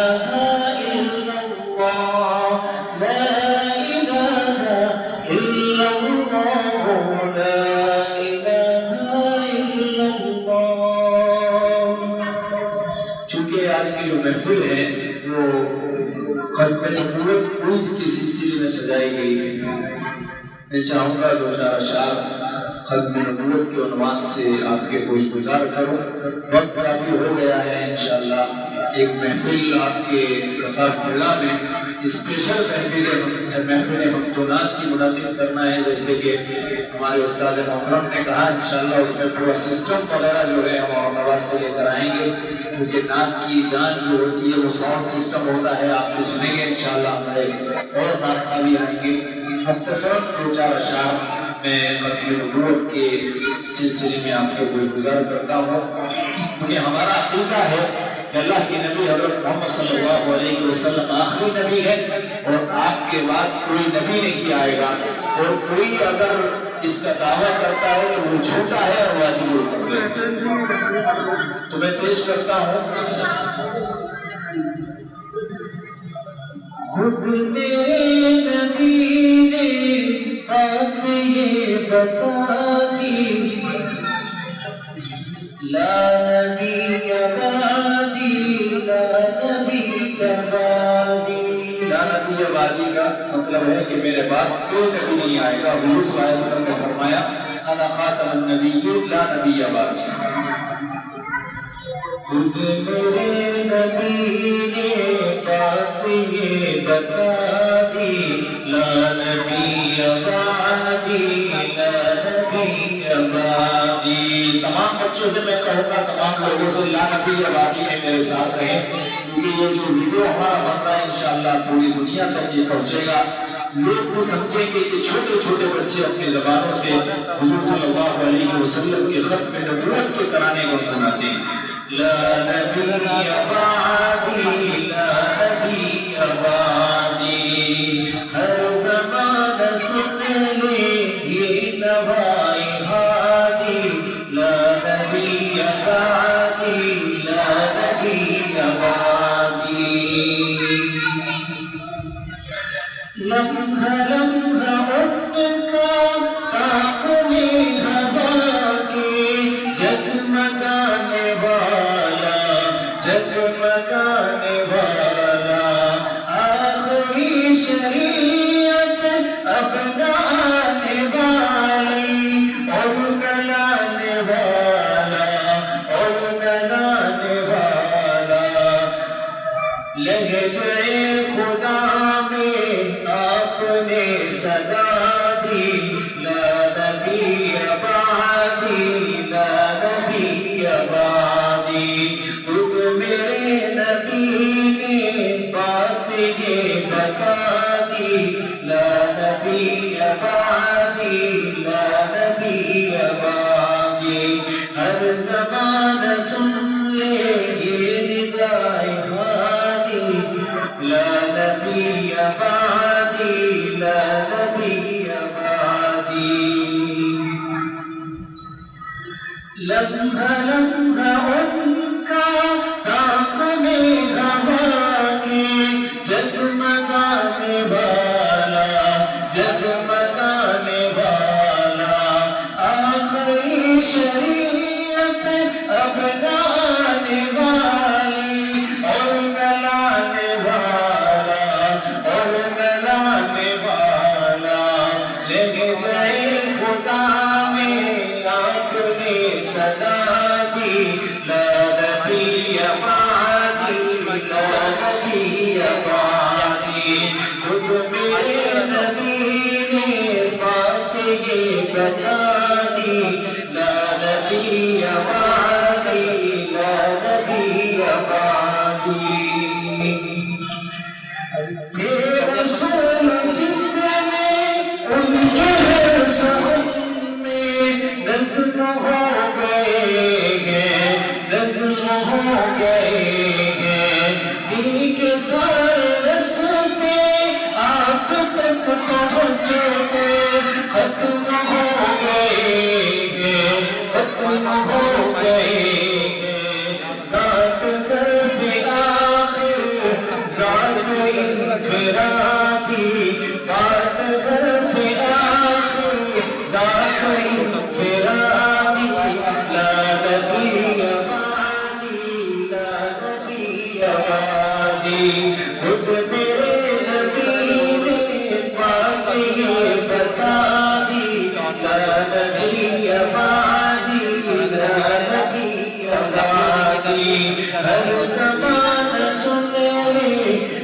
الا اللہ لا الہ الا اللہ لا الہ الا اللہ۔ چونکہ آج کی جو محفل ہے وہ ختم نبوت کوئز کے سلسلے میں سجائی گئی ہے، میں چاہوں گا دو چار اشعار ختم نبوت کے عنوان سے آپ کے گوش گزار کروں۔ وقت کافی ہو گیا ہے، انشاءاللہ ایک محفل آپ کے قصاص اللہ میں اسپیشل محفل مقتونات کی منعقد کرنا ہے، جیسے کہ ہمارے استاد محترم نے کہا انشاءاللہ اس میں پورا سسٹم وغیرہ جو ہے ہم اورنواز سے لے کر آئیں گے، کیونکہ نعت کی جان جو ہوتی ہے وہ ساؤنڈ سسٹم ہوتا ہے، آپ بھی سنیں گے انشاءاللہ ہمارے اور نعت خواہ آئیں گے۔ مختصر دو چار اشعار میں ختم نبوت کے سلسلے میں آپ کو گوش گزار کرتا ہوں، کیونکہ ہمارا عقیدہ ہے کہ اللہ کے نبی حضرت محمد صلی اللہ علیہ وسلم آخری نبی ہے اور آپ کے بعد کوئی نبی نہیں آئے گا، اور کوئی اگر اس کا دعویٰ کرتا ہے تو وہ جھوٹا ہے اور واجب القتل ہے۔ تو میں پیش کرتا ہوں، خود میرے نبی نے بات یہ بتا دی، لا نبی بعدی لا نبی بعدی۔ لا نبی بعدی کا مطلب ہے کہ میرے بعد کوئی نبی نہیں آئے گا۔ حضور صلی اللہ علیہ وسلم نے فرمایا انا خاتم النبیین لا نبی بعدی۔ خود میرے نبی نے بات یہ بتا دی، لا نبی بعدی لا نبی بعدی۔ تمام بچوں سے میں کہوں گا، تمام لوگوں سے لا نبی بعدی میں میرے ساتھ رہیں، کیونکہ یہ جو ویڈیو ہمارا بن رہا ہے انشاءاللہ پوری دنیا تک یہ پہنچے گا۔ لوگ بھی سمجھیں گے کہ چھوٹے چھوٹے بچے اپنی زبانوں سے حضور صلی اللہ علیہ وسلم کے ختم نبوت کے ترانے گنگناتے ہیں۔ لا نبی بعدی لا نبی بعدی، ہر زبان سن لے یہ نوائی ہادی، لا نبی بعدی لا نبی بعدی۔ لمحہ لمحہ ان کا طاق میں ہوا کے جگمگانے والا، جگمگانے والا، آخری شریعت اب نہ آنے والی، اور گلانے والا، اور گلانے والا، لہجے خدا میں آپ نے صدا دی، لا نبی بعدی لا نبی بعدی۔ خود میرے نبی نے بات یہ بتا دی، لا نبی بعدی لا نبی بعدی، ہر زبان سن لے یہ ندائے ہادی، لا نبی بعدی لا نبی بعدی۔ لمحہ لمحہ ان کا طاق میں ہوا کے جگمگانے والا، جگمگانے والا، آخری شریعت اب نہ لا نبی بعدی خود میرے نبی نے بات یہ بتا دی لا نبی بعدی لا نبی بعدی یہ رسول جتنے ان کے سخن میں نظم ہو گئے ہیں نظم ہو گئے ہیں دین کے سارے رستے آپ تک پہنچ گئے ختم ہو گئے ہیں ختم ہو گئے ہیں ذات طرف آخر ذات انفرادی بات طرف آخر ذات انفرادی لا نبی بعدی لا نبی بعدی خود میرے نبی نے بات یہ بتا دی لا نبی بعدی لا نبی بعدی ہر زمان سنے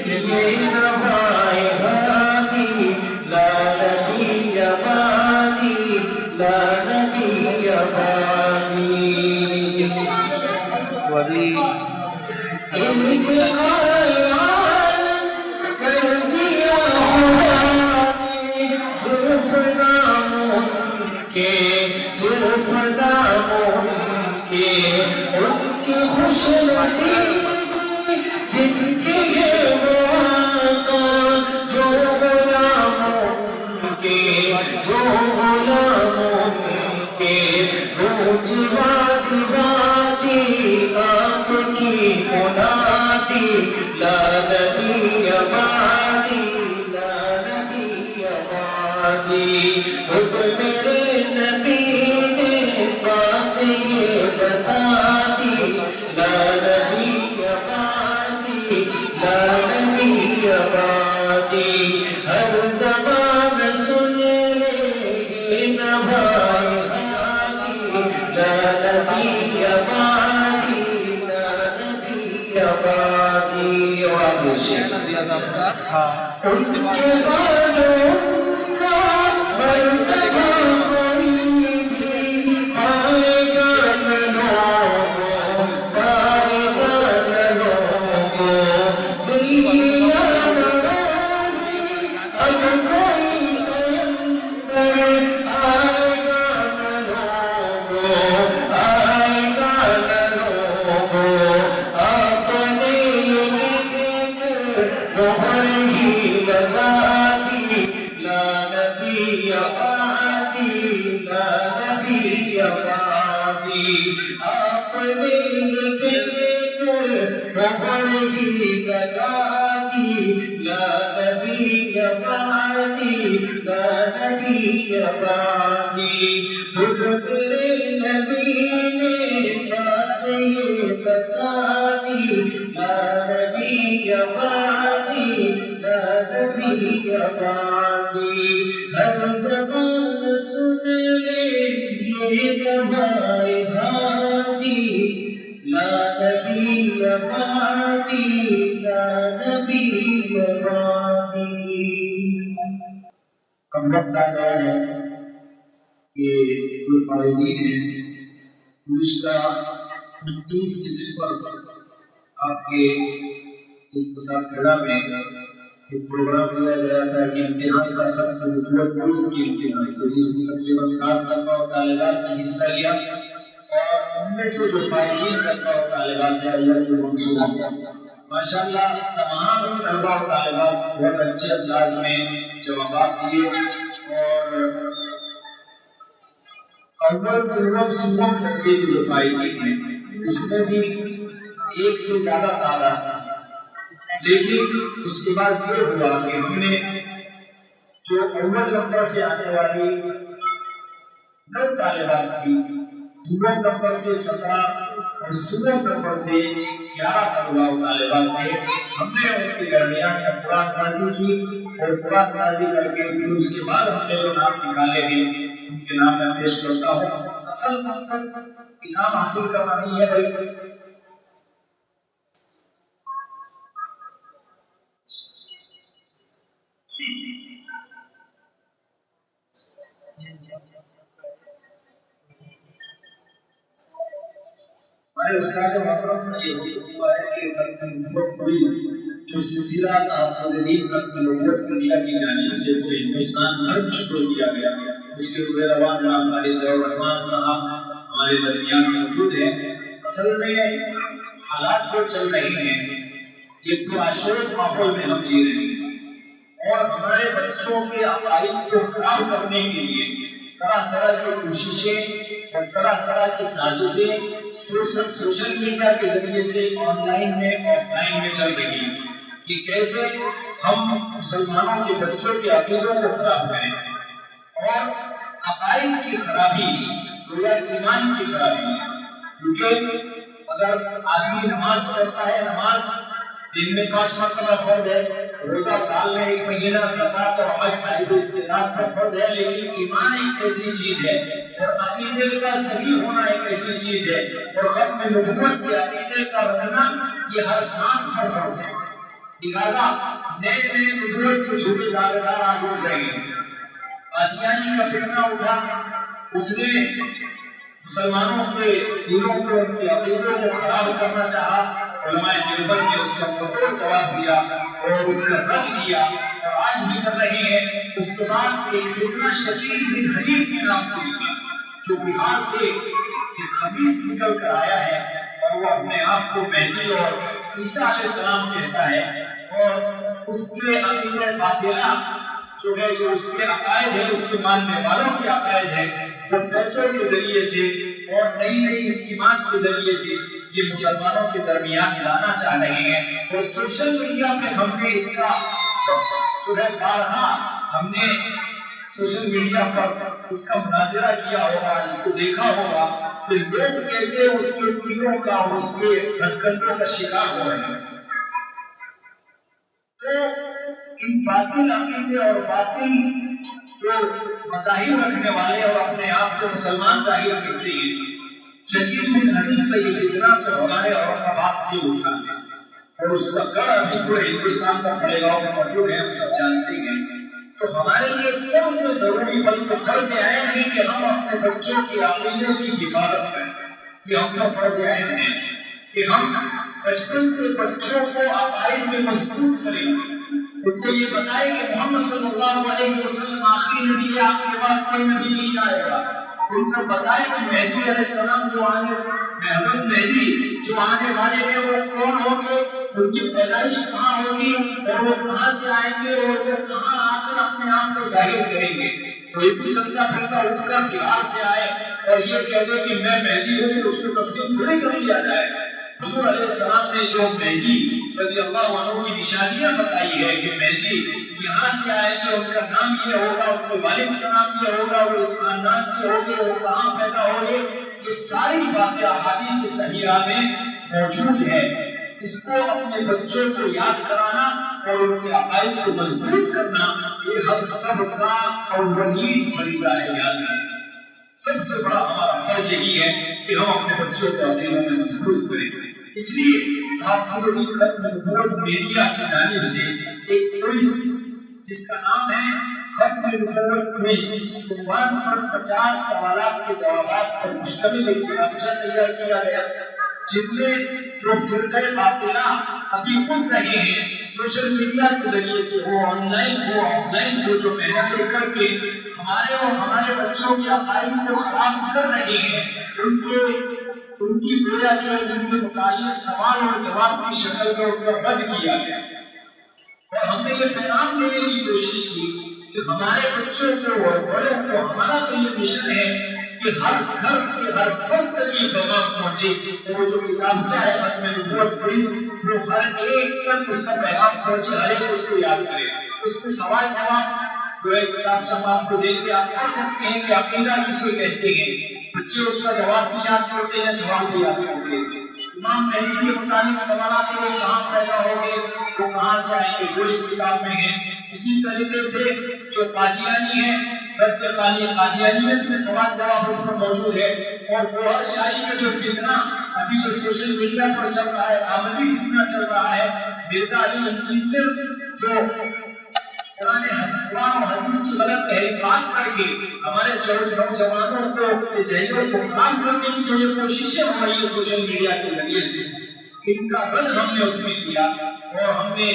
یہ نوائے ہادی لا نبی بعدی لا نبی بعدی انتہائی عالم کر دیا خدا نے صرف نام ان کے صرف نام ان کے خوش نصیبی جن کے یہ مواقع جو غلام ان کے جو غلام ان کے روج وادی وادی آپ کی منادی لا نبی بعدی لا نبی بعدی خود میرے نبی نے بات یہ بتا دی لا نبی بعدی لا نبی بعدی ہر زبان سنے یہ نوائے ہادی لا نبی بعدی لا نبی بعدی آخر شیخ ان کے بعد ان کا مرتبہ کوئی بھی پائے گا نہ لوگوں پائے گا نہ لوگوں دنیا روزی اب کوئی پیغمبر آئے گا نہ لوگوں آئے گا نہ لوگوں آپ نے مہر ہی لگا دی لا نبی بعدی لا نبی بعدی آپ نے مہر ہی لگا دی لا نبی بعدی لا نبی بعدی خود میرے نبی نے بات یہ بتا دی لا نبی بعدی لا نبی بعدی ہر زبان سن لے یہ نوائے ہادی لا نبی بعدی لا نبی بعدی کم وقت آ گیا ہے کہ کوئی فائزین ہیں گزشتہ 29 ستمبر آپ کے اس مسافرہ میں ایک پروگرام لیا گیا تھا کہ امتحان کا خط نبوت پولیس کی امتحان سے جس میں تقریباً 7 دفعہ طالبات نے حصہ لیا اور ان میں سے جو فائزین طلباء و طالبات نے اللہ کے منصور ماشاءاللہ تمام طلباء و طالبات بہت اچھے انداز میں جوابات دیے اور اول دوم سوم بچے جو فائزین تھے اس میں بھی ایک سے زیادہ تعداد تھا لیکن اس کے بعد یہ ہوا کہ ہم نے جو اول نمبر سے آنے والی 9 طالبات تھی دوم نمبر سے 17 اور سوم نمبر سے 11 طلباء و طالبات تھے ہم نے ان کے درمیان قرآن نازل کی اور قرآن نازل کر کے پھر اس کے بعد ہم نے جو نام نکالے ہیں ان کے نام میں پیش کرتا ہوں اصل مقصد انعام حاصل کرنا نہیں ہے بھائی ہمارے استاد محترم نے یہ ہوا ہے کہ ختم نبوت پولیس جو سلسلہ تحفظ دین ختم نبوت انڈیا کی جانب سے پورے ہندوستان بھر میں شروع کیا گیا، اس کے زیروان جناب قاری ضیاء الرحمان صاحب ہمارے درمیان موجود ہیں۔ اصل میں حالات جو چل رہے ہیں یہ پراشور ماحول میں ہم جی رہے ہیں، اور ہمارے بچوں کے عقائد کو خراب کرنے کے لیے طرح طرح کی کوششیں اور طرح طرح کی سازشیں سوشل میڈیا کے ذریعے سے آن لائن میں آف لائن میں چل رہی ہیں کہ کیسے ہم مسلمانوں کے بچوں کے عقیدوں کو خراب کریں، اور عقائد کی خرابی گویا ایمان کی خرابی ہے، کیونکہ اگر آدمی نماز پڑھتا ہے، نماز دن میں 5 مرتبہ فرض ہے، روزہ سال میں 1 مہینہ، زکوٰۃ اور حج صاحب استطاعت پر فرض ہے، لیکن ایمان ایک ایسی چیز ہے اور عقیدے کا صحیح ہونا ایک ایسی چیز ہے، اور ختم نبوت کے عقیدے کا رکھنا یہ ہر سانس پر فرض ہے۔ لہٰذا نئے نبوت کے جھوٹے دعویدار آج اٹھ رہے ہیں۔ قادیانی کا فتنہ اٹھا، اس نے مسلمانوں کے دلوں کو، ان کے عقیدوں کو خراب کرنا چاہا، علماء دیوبند نے اس کا فوری جواب دیا اور اس کا رد کیا، اور آج بھی کر رہے ہیں۔ اس کے بعد ایک فتنہ شکیل بن حنیف کے نام سے تھا، جو بہار سے ایک خبیث نکل کر آیا ہے، اور وہ اپنے آپ کو مہدی اور عیسیٰ علیہ السلام کہتا ہے، اور اس کے عقیدے باطلہ جو ہے، جو اس کے عقائد ہے، اس کے ماننے والوں کے عقائد ہے، وہ پیسوں کے ذریعے سے اور نئی اسکیمات کے ذریعے سے یہ مسلمانوں کے درمیان لانا چاہ رہے ہیں۔ اور سوشل میڈیا پہ ہم نے اس کا جو ہے بارہا ہم نے سوشل میڈیا پر اس کا مناظرہ کیا ہوگا، اس کو دیکھا ہوگا کہ لوگ کیسے اس کے تیروں کا اور اس کے ہتھکنڈوں کا شکار ہو رہے ہیں۔ تو ان باطل عقیدے اور باطل جو مذاہب رکھنے والے اور اپنے آپ کو مسلمان ظاہر کرتے ہیں، شکیل بن حنیف کا یہ فتنہ تو ہمارے اورنگ آباد سے اٹھا ہے، اور اس کا گڑھ ابھی پورے ہندوستان کا بڑے گاؤں میں موجود ہے، ہم سب جانتے ہیں۔ تو ہمارے لیے سب سے ضروری بلکہ فرض عین ہے کہ ہم اپنے بچوں کے عقیدے کی حفاظت کریں۔ یہ ہم کا فرض عین ہے کہ ہم بچپن سے بچوں کو عقائد میں مضبوط کریں، ان کو یہ بتائیں کہ محمد صلی اللہ علیہ وسلم آخری نبی ہے، آپ کے بعد کوئی نبی نہیں آئے گا۔ ان کو بتائیں کہ مہدی علیہ السلام جو مہدی جو آنے والے ہیں وہ کون ہوں گے، ان کی پیدائش کہاں ہوگی، اور وہ کہاں سے آئیں گے، اور وہ کہاں آ کر اپنے آپ کو ظاہر کریں گے۔ کوئی بھی چلتا پھرتا اٹھ کر بہار سے آئے اور یہ کہہ دے کہ میں مہدی ہوں، اس کو تسلیم تھوڑی کر لیا جائے۔ حضور علیہ السلام نے جو مہدی رضی اللہ عنہ کی نشانیاں بتائی ہے کہ مہدی یہاں سے آئے گے، ان کا نام یہ ہوگا، ان کے والد کا نام یہ ہوگا، وہ اس خاندان سے ہوگے، وہ کہاں پیدا ہوگے، یہ ساری باتیں احادیث صحیحہ میں موجود ہے۔ اس کو اپنے بچوں کو یاد کرانا اور ان کے عقائد کو مضبوط کرنا یہ ہم سب کا اولین فریضہ ہے۔ یاد رکھیں، سب سے بڑا ہمارا فرض یہی ہے کہ ہم اپنے بچوں کو عقیدوں میں مضبوط کریں۔ اس لیے حافظ ختم نبوت میڈیا کی جانب سے ایک کوئز جس کا نام ہے ختم نبوت کوئز، اس عنوان پر 50 سوالات کے جوابات پر مشتمل ایک کتابچہ تیار کیا گیا، جن میں جو فرقہ باطلہ ابھی اٹھ رہے ہیں سوشل میڈیا کے ذریعے سے، ہو آن لائن ہو آف لائن ہو، جو محنت کر کے ہمارے اور ہمارے بچوں کے عقائد کو خراب کر رہے ہیں، ان کی گویا کہ ان کے متعلق سوال اور جواب کی شکل میں ان کا رد کیا گیا۔ اور ہم نے یہ پیغام دینے کی کوشش کی کہ ہمارے بچوں کو اور بڑوں کو ہمارا تو یہ مشن ہے کہ ہر گھر کے ہر فرد تک یہ پیغام پہنچے۔ وہ جو کتابچہ ہے ختم نبوت کوئز، وہ ہر ایک تک اس کا پیغام پہنچے، ہر ایک اس کو یاد کرے۔ اس میں سوال جواب جو ہے کتابچہ ہم آپ کو دیتے آپ پڑھ سکتے ہیں کہ عقیدہ کسے کہتے ہیں، بچے اس کا جواب بھی یاد کرتے ہیں، سوال بھی یاد کرتے ہیں۔ امام مہدی کے متعلق سوالات ہیں، وہ کہاں پیدا ہوگے، وہ کہاں سے آئیں گے، وہ اس کتاب میں ہیں۔ اسی طریقے سے جو قادیانی ہے، قادیانیت میں سوال جواب اس میں موجود ہے۔ اور گوہر شاہی کا جو فتنہ ابھی جو سوشل میڈیا پر چل رہا ہے، عملی فتنہ چل رہا ہے، مرزا علی انجینئر جو قرآن و حدیث کی غلط تحریفات کر کے ہمارے نوجوانوں کو ذہنوں کو خراب کرنے کی جو یہ کوششیں ہو رہی ہے سوشل میڈیا کے ذریعے سے، ان کا رد ہم نے اس میں کیا اور ہم نے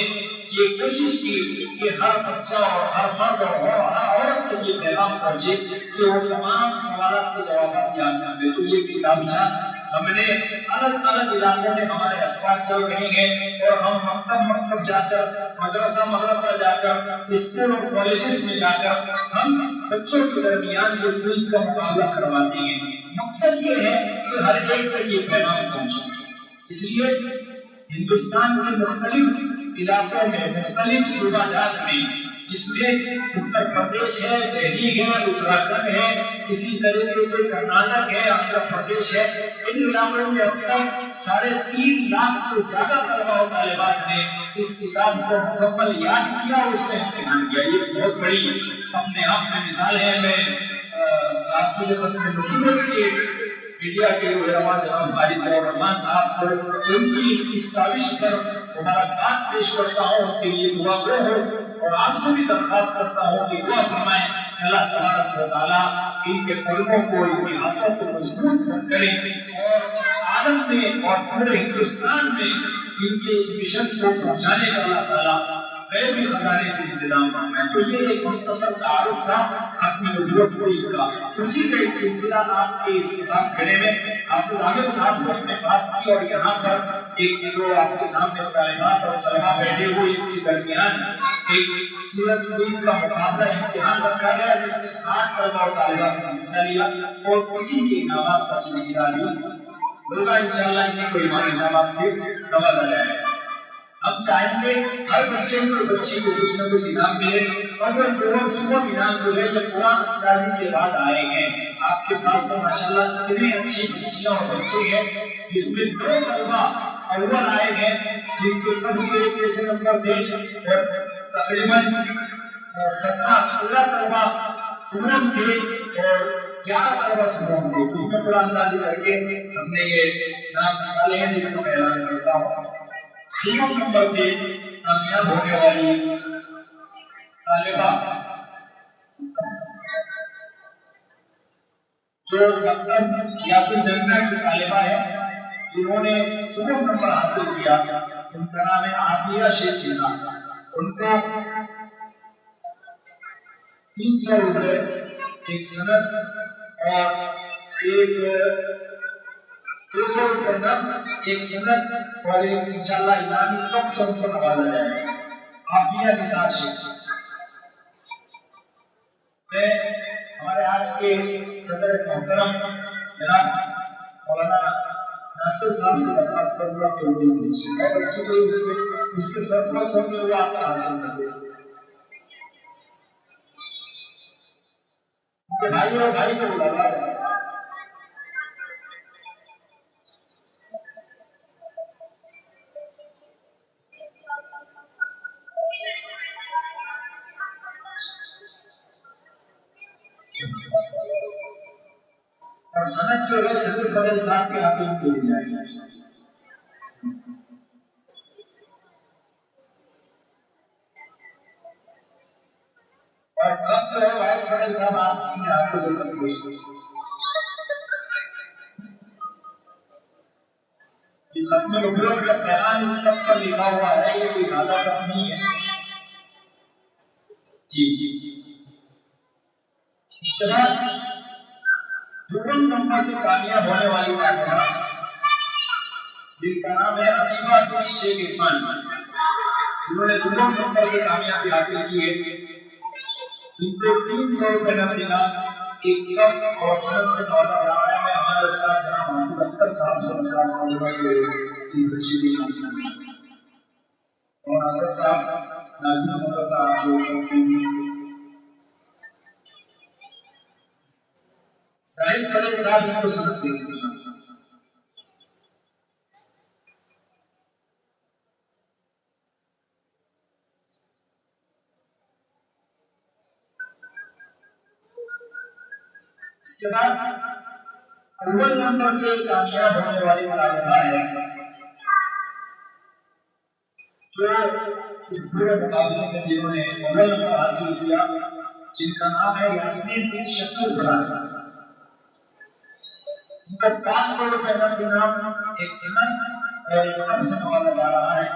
یہ کوشش کی کہ ہر بچہ اور ہر مرد اور ہر عورت کو یہ پیغام پہنچے کہ وہ تمام سوالات کے جوابات یاد کر لے۔ تو یہ کتابچہ ہم نے الگ الگ علاقوں میں ہمارے اسوار چل رہی ہیں اور ہم مکتب جا کر مدرسہ جا کر اسکول اور کالجز میں جا کر ہم بچوں کے درمیان یہ کوئز کا مقابلہ کرواتے ہیں۔ مقصد یہ ہے کہ ہر ایک تک یہ پیغام پہنچے۔ اس لیے ہندوستان کے مختلف علاقوں میں مختلف صوبہ جات میں، جس میں اتر پردیش ہے، دہلی ہے، اتراکھنڈ ہے، اسی طریقے سے کرناٹک ہے، آندھرا پردیش ہے، ان علاقوں میں اب تک 3.5 لاکھ سے زیادہ طلباء و طالبات نے اس کتاب کو مکمل یاد کیا اور اس میں امتحان کیا۔ یہ بہت بڑی اپنے آپ میں مثال ہے۔ میں حافظ ختم نبوت کے میڈیا کے علماء جناب حاجی الرحمان صاحب کو ان کی اس کاوش پر مبارکباد پیش کرتا ہوں، اس کے لیے دعا گو ہو اور آپ سے بھی درخواست کرتا ہوں کہ دعا فرمائیں اللہ تبارک و تعالیٰ ان کے قلبوں کو، ان کے ہاتھوں کو مضبوط کریں اور عالم میں اور پورے ہندوستان میں ان کے اس مشن کو پہنچانے کا اللہ تعالیٰ غیبی خزانے سے انتظام فرمائیں۔ تو یہ ایک مختصر تعارف تھا ختم نبوت کو اس کا، اسی کا ایک سلسلہ آپ کے اس کے ساتھ کھڑے میں حافظ عامر صاحب سے ہم نے بات کی اور یہاں پر ایک جو آپ کے سامنے طالبات اور طلباء بیٹھے ہوئے ان کے درمیان ایک سیرت کوئز کا مقابلہ امتحان رکھا گیا جس میں 60 طلباء اور طالبات نے حصہ لیا اور اسی کے انعامات کا سلسلہ بھی ہوگا انشاءاللہ۔ ان کو انعامات سے نوازا جائے گا۔ ہم چاہیں گے ہر بچے کو بچی کو کچھ نہ کچھ انعام ملے اور وہ قرآن صبح انعام کو لے یا قرآن اندازی کے بعد آئے ہیں۔ آپ کے پاس تو ماشاءاللہ اتنی اچھی بچیاں اور بچے ہیں جس میں 2 طلباء اول آئے ہیں جن کے سب ایک جیسے نمبر تھے اور تقریباً 17 طلباء دوم تھے اور 11 طلباء سوم تھے۔ اس میں قرآن اندازی کر کے ہم نے یہ نام نکالے ہیں جس کو میں اعلان کرتا ہوں۔ سوم نمبر سے کامیاب ہونے والی طالبہ جو مکتب یا پھر جنرل کی طالبہ ہے جنہوں نے سوم نمبر حاصل کیا، ان کا نام ہے عافیہ شیخ عیسیٰ۔ ان کو 300 روپے ایک سند اور ایک 200 روپے ایک سند اور ایک انشاءاللہ انعامی کپ سے ان کو نوازا جائے گا۔ عافیہ نثار شیخ میں ہمارے آج کے صدر محترم جناب مولانا ناصر صاحب سے درخواست کرتا ہوں کہ اور بچے کو اس کے سرپرست ہوتے ہوئے آپ کا حاصل کر دیں۔ بھائی اور بھائی کو بلاوا ہے۔ اور سند جو ہے صدر فضل صاحب کے ہاتھوں میں دی جائے گی۔ اور کب جو ہے واحد فضل صاحب آپ کی ہاتھوں سے پیش کریں۔ یہ ختم نبوت کا پیغام اس کب پر لکھا ہوا ہے، یہ کوئی سادہ کب نہیں ہے۔ جی اس کے بعد دوم نمبر سے کامیاب ہونے والی طالبہ جن کا نام ہے عقیبہ بن شیخ عرفان، جنہوں نے دوم نمبر سے کامیابی حاصل کی ہے، جن کو 300 روپے نقد انعام ایک کپ اور سند سے نوازا جا رہا ہے۔ میں ہمارے استاد جناب حافظ اختر صاحب سے مطلب طالبہ کے تین بچے بھی نام سنتے اور اسد صاحب ناظم محمد صاحب جو سعید فضل صاحب جن کو سند سے اس کے بعد اول نمبر سے کامیاب ہونے والی طالبہ ہے جو اس پورے مقابلے میں جنہوں نے اول نمبر حاصل کیا، جن کا نام ہے یاسمین بن شکر برادر، ان کو 500 روپے نقد انعام، ایک سند اور ایک قرض سے نوازا جا رہا ہے۔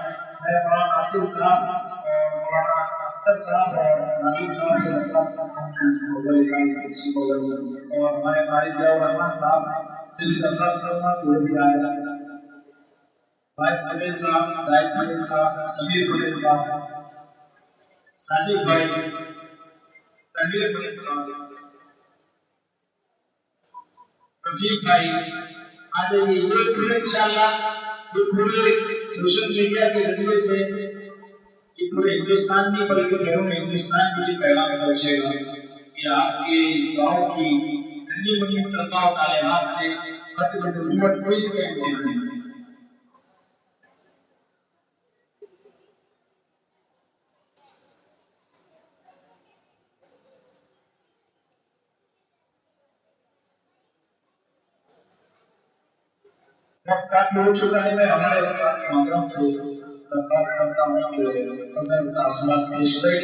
میں مولانا ناصر صاحب اور مولانا اختر صاحب اور ناظم صاحب سے درخواست کرتا ہوں کہ اس کو اور ہمارے ہمارے ضیاء الرحمان صاحب سے بھی درخواست کرتا ہوں کہ وہ بھی آئے، بھائی پٹیل صاحب، زاہد پٹیل صاحب، سمیر پٹیل صاحب، صادق بھائی، تنویر پٹیل صاحب، رفیق بھائی آ جائیے۔ یہ پورے انشاءاللہ یہ پورے سوشل میڈیا کے ذریعے سے یہ پورے ہندوستان نہیں بلکہ بیرون ہندوستان بھی یہ پیغام پہنچے گا کہ آپ کے اس گاؤں کی ننھی منھی طلباء و طالبات نے فتح نبوت کوئز کا امتحان دیا۔ وقت کافی ہو چکا ہے، میں ہمارے استاد محترم سے درخواست کرتا ہوں کہ حسن تاثرات پیش کریں۔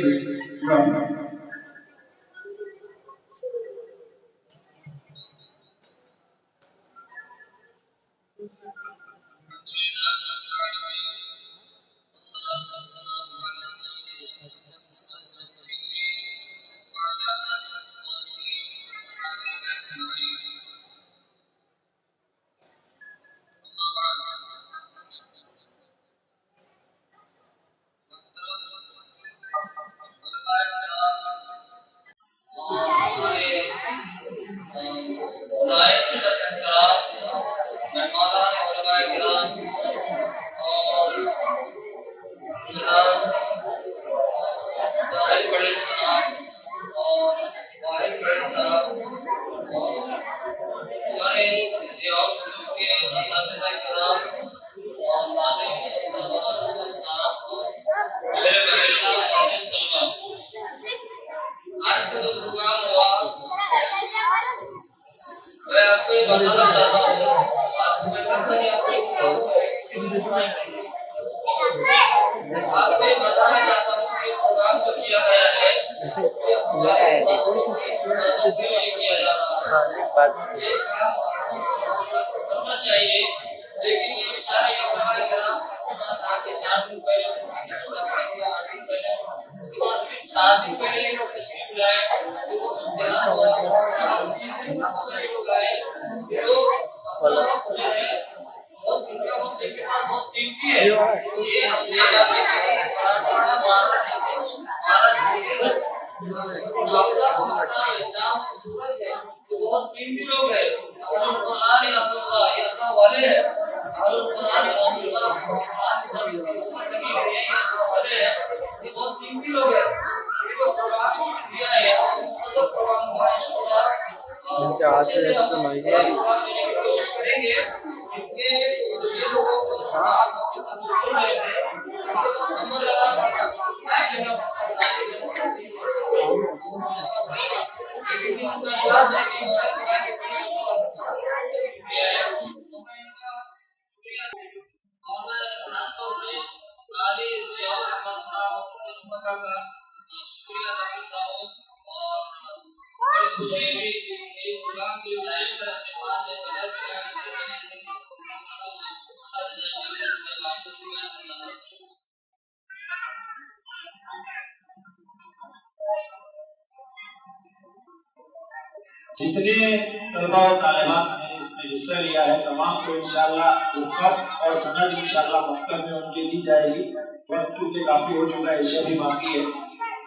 جتنے طلباء و طالبات نے اس میں حصہ لیا ہے تمام کو انشاءاللہ وہ کپ اور سند انشاءاللہ مکتب میں ان کے دی جائے گی۔ وقت کیونکہ کافی ہو چکا ہے، عشاء بھی باقی ہے،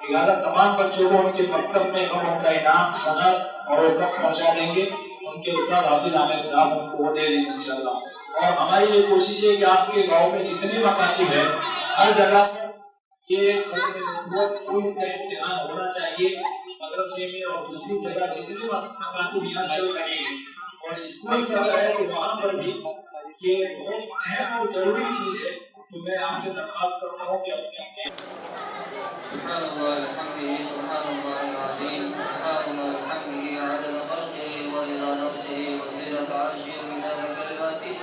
لہٰذا تمام بچوں کو ان کے مکتب میں ہم ان کا انعام سند اور کپ پہنچا دیں گے۔ ان کے استاد حافظ عامر صاحب ان کو وہ دے دیں گے انشاءاللہ۔ اور ہماری یہ کوشش ہے کہ آپ کے گاؤں میں جتنے مکاتب ہیں ہر جگہ یہ ختم نبوت کوئز کا امتحان ہونا چاہیے۔ مدرسے میں اور دوسری جگہ جتنے مکاتب یہاں چل رہے ہیں اور اسکول سے اگر ہے تو وہاں پر بھی یہ بہت اہم اور ضروری چیز ہے۔ تو میں آپ سے درخواست کرتا ہوں کہ اپنے سبحان اللہ الحمدہ سبحان اللہ العظیم سبحان اللہ الحمدہ عدد خلقہ ورضا نفسہ وزنة عرشہ ومداد کلماتہ۔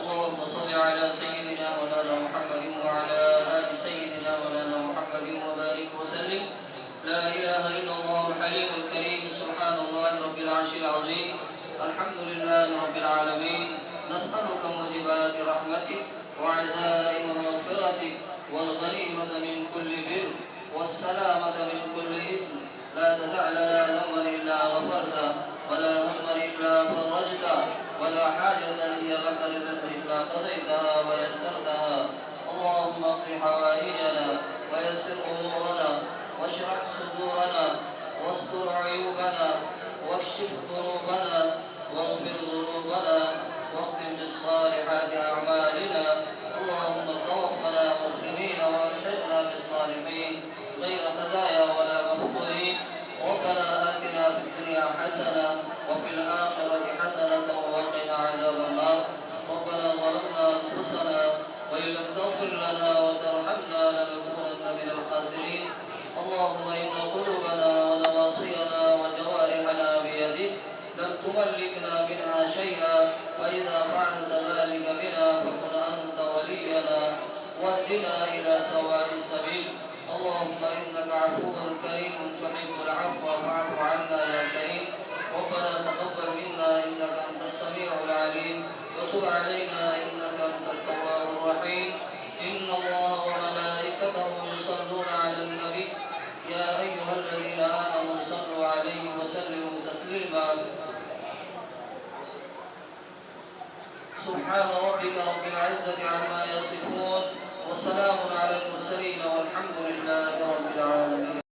اللهم صل على سيدنا مولانا محمد وعلى آل وعزائم مغفرتك والغنيمة من كل بر والسلامة من كل إثم. لا تدع لنا ذنبا إلا غفرته ولا هما إلا فرجته ولا حاجة هي لك رضا إلا قضيتها ويسرتها. اللهم اقض حوائجنا ويسر أمورنا واشرح صدورنا واستر عيوبنا واكشف ذنوبنا واغفر ذنوبنا واختم بالصالحات أعمالنا. اللهم توفنا مسلمين والحقنا بالصالحين غير خزايا ولا مفتونين. ربنا آتنا في الدنيا حسنة وفي الآخرة حسنة وقنا عذاب النار. ربنا ظلمنا أنفسنا وإن لم تغفر لنا وترحمنا لنكونن من الخاسرين. اللهم إن قلوبنا ونواصينا وجوارحنا بيدك لم تملكنا منها شيئا، فإذا فعلت ذلك بنا فكن أنت ولينا واهدنا إلى سواء السبيل. اللهم إنك عفو كريم تحب العفو فاعف عنا يا كريم. ربنا تقبل منا إنك أنت السميع العليم وتب علينا إنك أنت التواب الرحيم. إن الله وملائكته يصلون على النبي يا أيها الذين آمنوا صلوا عليه وسلموا تسليما. سبحان ربك رب العزة عما يصفون وسلام على المرسلين والحمد لله رب العالمين.